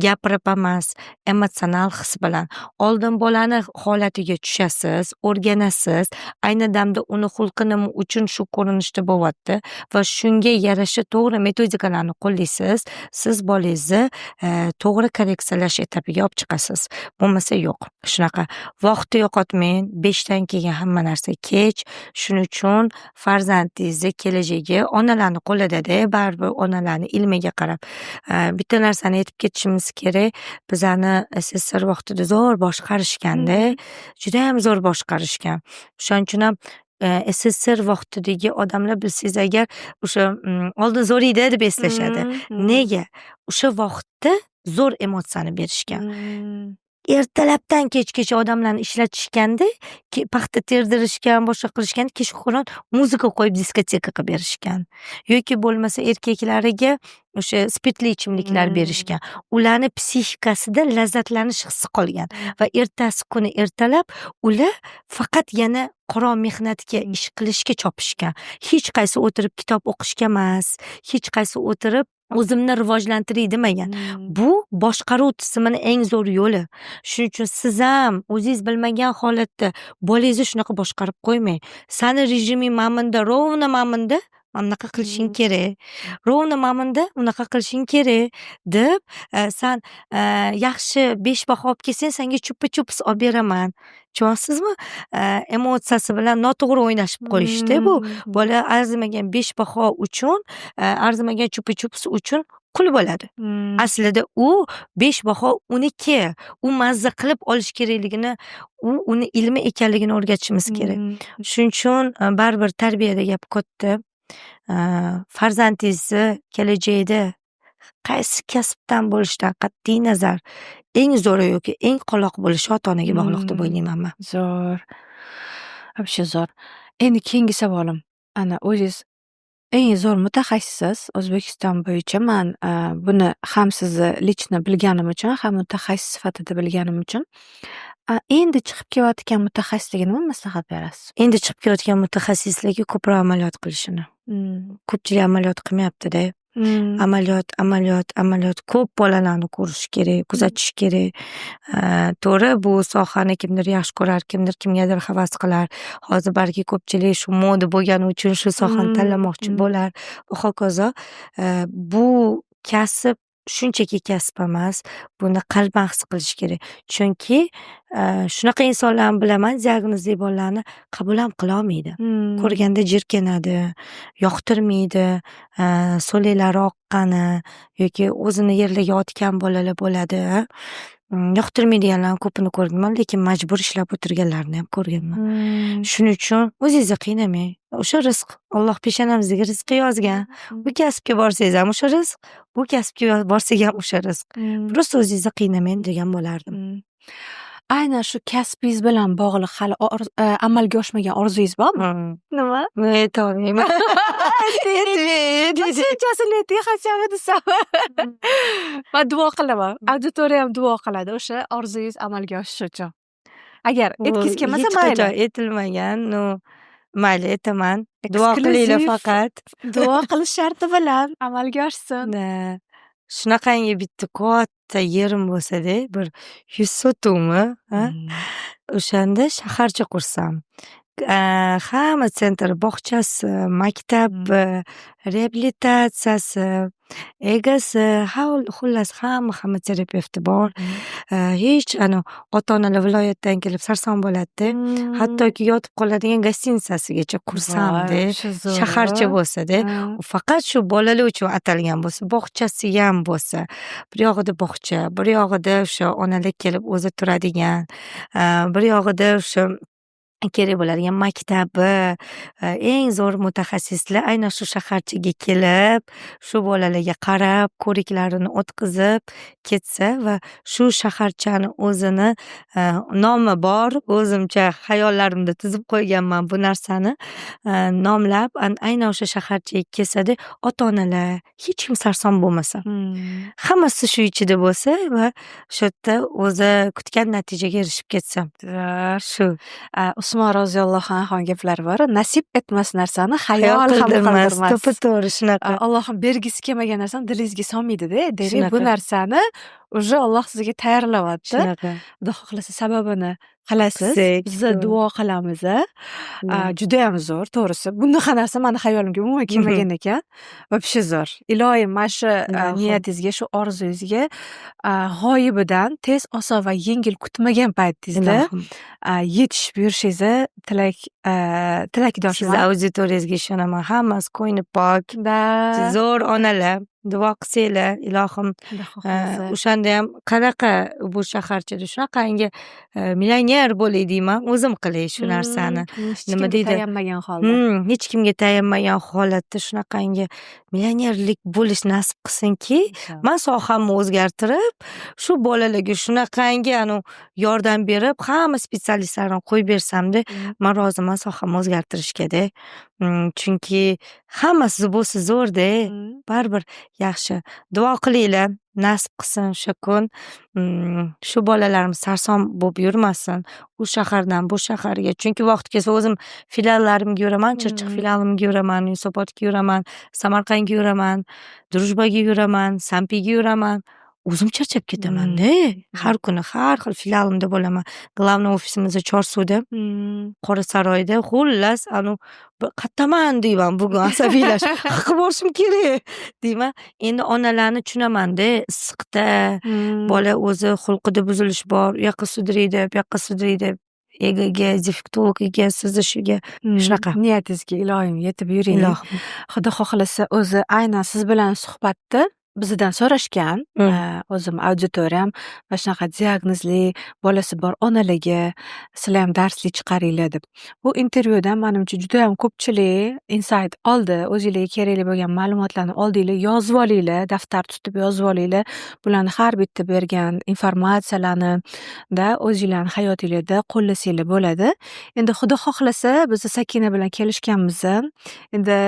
Gapirib emas, emotsional his bilan. Oldin bolani holatiga tushasiz, o'rganasiz. Ayni damda uni xulqi nima uchun shu ko'rinishda bo'lyapti va shunga yarasha to'g'ri metodikalarni qo'llaysiz. Siz bolangizni to'g'ri korreksiyalash etapiga olib chiqasiz. Bo'lmasa yo'q. Shunaqa vaqtni yo'qotmang, 5 dan keyin hamma narsa kech. Shuning uchun farzandingizni kelajagi onalarning qo'lida-da, baribir onalarning ilmiga qarab. Bitta narsani aytib ketishimiz kerak. Bizani SSR vaqtida zo'r boshqarishganda, juda ham zo'r boshqarishgan. Shuning uchun ham SSSR vaqtidagi odamlar bilsangiz agar o'sha oldin zo'r edi deb eslashadi. Nega? O'sha vaqtda zo'r emotsiyani berishgan. Ertalabdan kechgacha odamlarni ishlatishganda, paxta terdirishgan, boshqa qilishgan, kechqurun muzika qo'yib diskoteka qilib berishgan. Yoki bo'lmasa erkaklariga o'sha spirtli ichimliklar berishgan. Ularni psixikasida lazzatlanish hissi qolgan va ertasi kuni ertalab ular faqat yana qaro mehnatga ish qilishga chopishgan. Hech qaysi o'tirib kitob o'qishga emas, hech qaysi o'tirib o'zimni rivojlantiray demagan. Bu boshqaruv tizimini eng zo'r yo'li. Shuning uchun siz ham o'zingiz bilmagan holatda bolangizni shunaqa boshqarib qo'ymang. Sani rejiming mamanda, rovna mamanda unaqa qilishing kerak. Rovna mamanda unaqa qilishing kerak deb san yaxshi 5 baho olib kelsang, senga chupa-chups olib beraman. Tushunyapsizmi? Emotsiyasi bilan noto'g'ri o'ynashib qo'yishdi bu. Bola arzimagan 5 baho uchun, arzimagan chupa-chups uchun qul bo'ladi. Aslida u 5 baho uniki. U mazza qilib olish kerakligini, uni ilmi ekanligini o'rgatishimiz kerak. Shuning uchun baribir tarbiyada gap katta. Farzandingizni kelajakda qaysi kasbdan bo'lishidan qat'iy nazar eng zo'ri yoki eng qoloq bo'lishi ota-onaga bog'liq deb o'ylayman men. Zo'r. Вообще zo'r. Endi keyingi savolim. Ana o'zingiz eng zo'r mutaxassissiz O'zbekiston bo'yicha. Men buni ham sizni lichno bilganim uchun, ham mutaxassis sifatida bilganim uchun endi chiqib kelayotgan mutaxassislarga nima maslahat berasiz? Endi chiqib kelayotgan mutaxassislarga ko'proq amaliyot qilishini. Ko'pchilik amaliyot qilmayapti-da. Amaliyot. Ko'p bolalarni ko'rish kerak, kuzatish kerak. To'g'ri, bu sohani kimdir yaxshi ko'rar, kimdir kimgadir havas qilar. Hozir balki ko'pchilik shu moda bo'lgani uchun shu sohani tanlamoqchi bo'lar va hokazo. Bu kasb shunchaki kasb emas, buni qalban his qilish kerak. Chunki shunaqa insonlarni bilaman, diagnozli bolalarni qabul ham qila olmaydi. Ko'rganda jirkanadi, yoqtirmaydi, so'laklari oqqani yoki o'zini yerlarga otgan bolalar bo'ladi. Yoqtirmaydiganlarni ko'pini ko'rganman, lekin majbur ishlab o'tirganlarni ham ko'rganman. Shuning uchun o'zingizni qiynamang. O'sha rizq, Alloh peshonamizga rizq yozgan. Bu kasbga borsangiz ham o'sha rizq, bu kasbga borsangiz ham o'sha rizq. Просто o'zingizni qiynamang degan bo'lardim. Aynan shu kasbingiz bilan bog'liq hali amalga oshmagan orzungiz bormi? Nima? Men aytolmayman. Tushunchasini ayting, hachami desam. Men duo qilaman. Auditoriya ham duo qiladi o'sha orzungiz amalga oshishi uchun. Agar aytgingiz kelmasa mayli. Aytilmagan, mayli aytaman. Duo qilinglar faqat. Duo qilish sharti bilan amalga oshsin. Shunaqangi bitta katta yerim bo'lsa-da, bir 100 sotuvmi, o'shanda shaharcha qursam. Hamma sentr, bog'chasi, maktabi, reabilitatsiyasi, egasi, xullas hamma terapevti bor. Hech ota-onalar viloyatdan kelib sarson bo'ladi-da. Hattoki yotib qoladigan gostinitsasigacha qursam-da, shaharcha bo'lsa-da, faqat shu bolalar uchun atalgan bo'lsa, bog'chasi ham bo'lsa, bir yog'ida bog'cha, bir yog'ida o'sha onalar kelib o'zi turadigan, bir yog'ida o'sha kerak bo'ladigan maktabi, eng zo'r mutaxassislar aynan shu shaharchaga kelib, shu bolalarga qarab, ko'riklarini o'tkazib ketsa va shu shaharchani o'zini nomi bor, o'zimcha xayollarimda tuzib qo'yganman bu narsani, nomlab aynan o'sha shaharchaga kelsa-da, ota-onalar hech kim sarson bo'lmasa, hammasi shu ichida bo'lsa va shu yerda o'zi kutgan natijaga erishib ketsa. Shu Usmon roziyallohu anhu gaplari bor. Nasib etmas narsani xayol ham qildirmas. To'g'ri shunaqa. Allohim bergisi kelmagan narsani dilingizga solmaydi-da. Demak, bu narsani уже Alloh sizga tayyorlayapti. Shunaqa. Xudo xohlasa sababini qilasiz. Biz duo qilamiz. Juda ham zo'r, to'g'risi. Bunaqa narsa meni xayolimga umuman kelmagan ekan. Вообще zo'r. Iloyim, mana shu niyatingizga, shu orzungizga g'oyibidan tez, oson va yengil kutmagan paytingizda yetishib yurishingizni tilakdoshiman. Siz auditoriyangizga ishonaman. Hammasi ko'ngli pok, zo'r onalar. duo qilsanglar ilohim. Xudo xohlasa. O'shanda ham qanaqa bu shaharchada shunaqangi millioner bo'lay deyman, o'zim qilay shu narsani. Nima deydi? Tayanmagan holda. Hech kimga tayanmagan holatda shunaqangi millionerlik bo'lish nasib qilsinki, men sohamni o'zgartirib, shu bolalarga shunaqangi yordam berib, hamma spetsialistlarni qo'yib bersamda, men roziman sohamni o'zgartirishga-da. Chunki hammasi bo'lsa zo'rda, baribir yaxshi. Duo qilinglar, nasib qilsin o'sha kun. Shu bolalarimiz sarson bo'lib yurmasin. U shahardan bu shaharga. Chunki vaqt kelsa o'zim filiallarimga yuraman, Chirchiq filialimga yuraman, Yunusobodga yuraman, Samarqandga yuraman, Drujbaga yuraman, Sampiga yuraman. O'zim charchab ketaman-da. Har kuni har xil filialimda bo'laman. Glavniy ofisimiz Chorsuda, Qorasaroyda. Xullas, qattaman deyman bugun asabiylash. Qilib borishim kerak deyman. Endi onalarni tushunaman-da, issiqda bola o'zi xulqida buzilish bor, u yoqqa sudraydi, bu yoqqa sudraydi. Egaga, defektologiga, sizishiga shunaqa. Niyatingizga ilohim yetib yuring. Ilohim. Xudo xohlasa o'zi aynan siz bilan suhbatda bizdan so'rashgan, o'zim auditoriyam va shunaqa diagnozli bolasi bor onalarga sizlar ham darslik chiqaringlar deb. Bu intervyudan menimcha juda ham ko'pchilik insight oldi. O'zingizlarga kerakli bo'lgan ma'lumotlarni oldinglar, yozib olinglar, daftar tutib yozib olinglar. Bularni har bitta bergan informatsiyalarni da o'zingizlarning hayotingizda qo'llasanglar bo'ladi. Endi Xudo xohlasa biz Sakina bilan kelishganmiz. Endi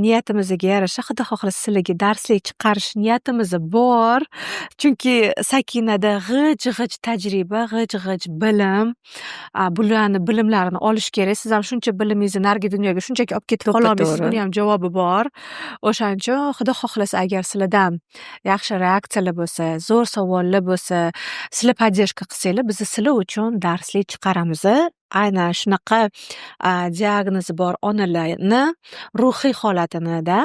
niyatimizga yarasha Xudo xohlasa sizlarga darslik chiqarish niyatimiz bor. Chunki Sakinada g'ij-g'ij tajriba, g'ij-g'ij bilim, bularni bilimlarini olish kerak. Siz ham shuncha bilimingizni narigi dunyoga shunchaki olib ketib qololmaysiz. Buni ham javobi bor. O'shaning uchun Xudo xohlasa agar sizlardan yaxshi reaksiyalar bo'lsa, zo'r savollar bo'lsa, sizlar podдержка qilsanglar, biz sizlar uchun darslik chiqaramiz. Aynan shunaqa diagnozi bor onalarni ruhiy holatini-da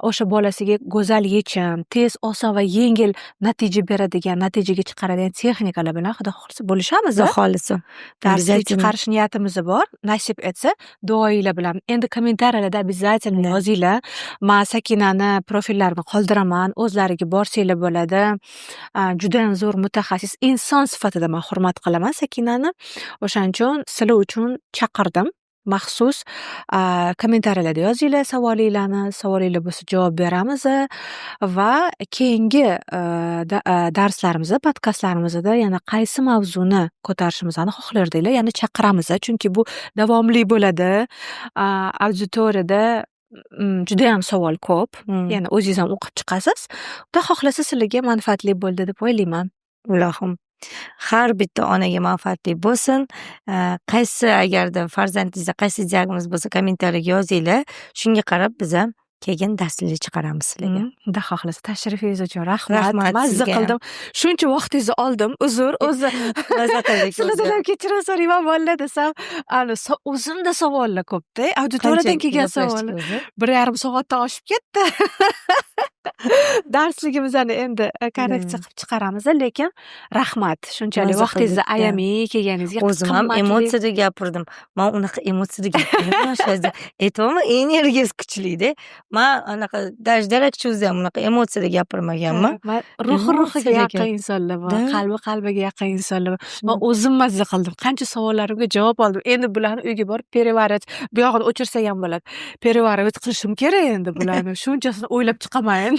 o'sha bolasiga go'zal yechim, tez, oson va yengil natija beradigan, natijaga chiqaradigan texnikalar bilan Xudo xohlasa bo'lishamiz. Xudo xohlasa. Darslik chiqarish niyatimiz bor. Nasib etsa, duoinglar bilan. Endi kommentariyalarda обязательно yozinglar. Men Sakinani profillarini qoldiraman. O'zlariga borsanglar bo'ladi. Juda ham zo'r mutaxassis, inson sifatida men hurmat qilaman Sakinani. O'shaning uchun sizlar uchun chaqirdim. Maxsus kommentariyalarda yozinglar savolinglar bo'lsa javob beramiz va keyingi darslarimizda, podkastlarimizda yana qaysi mavzuni ko'tarishimizni xohlardinglar, yana chaqiramiz, chunki bu davomli bo'ladi. Auditoriyada juda ham savol ko'p. Ya'ni o'zingiz ham o'qib chiqasiz. Xudo xohlasa sizlarga manfaatli bo'ldi deb o'ylayman. Ilohim. Har bitta onaga manfaatli bo'lsin. Qaysi agarda farzandingizda qaysi diagnoz bo'lsa kommentariyaga yozinglar. Shunga qarab biz ham keyin darslik chiqaramiz sizlarga. Xudo xohlasa tashrifingіз uchun rahmat. Mazza qildim. Shuncha vaqtingizni oldim. Uzr, o'zi mazza qildik. Sizlardan kechirim so'rayman bolalar desam, o'zimda savollar ko'p-da. Auditoriyadan kelgan savollar 1,5 soatdan oshib ketdi. Darsligimizni endi korreksiya qilib chiqaramiz, lekin rahmat. Shunchalik vaqtingizni ayamay kelganingizga. O'zim ham emotsiyada gapirdim. Men unaqa emotsiyada gapirdim. Aytmoqman, energiyasi kuchli-da. Men anaqa dajdarakchi o'zi ham unaqa emotsiyada gapirmaganman. Ruhiga yaqin insonlar bor, qalbiga yaqin insonlar bor. Men o'zim mazza qildim. Qancha savollarimga javob oldim. Endi bularni uyga borib переварить, bu yog'ini o'chirsa ham bo'ladi. Переваривать qilishim kerak endi bularni. Shunchasini o'ylab chiqaman.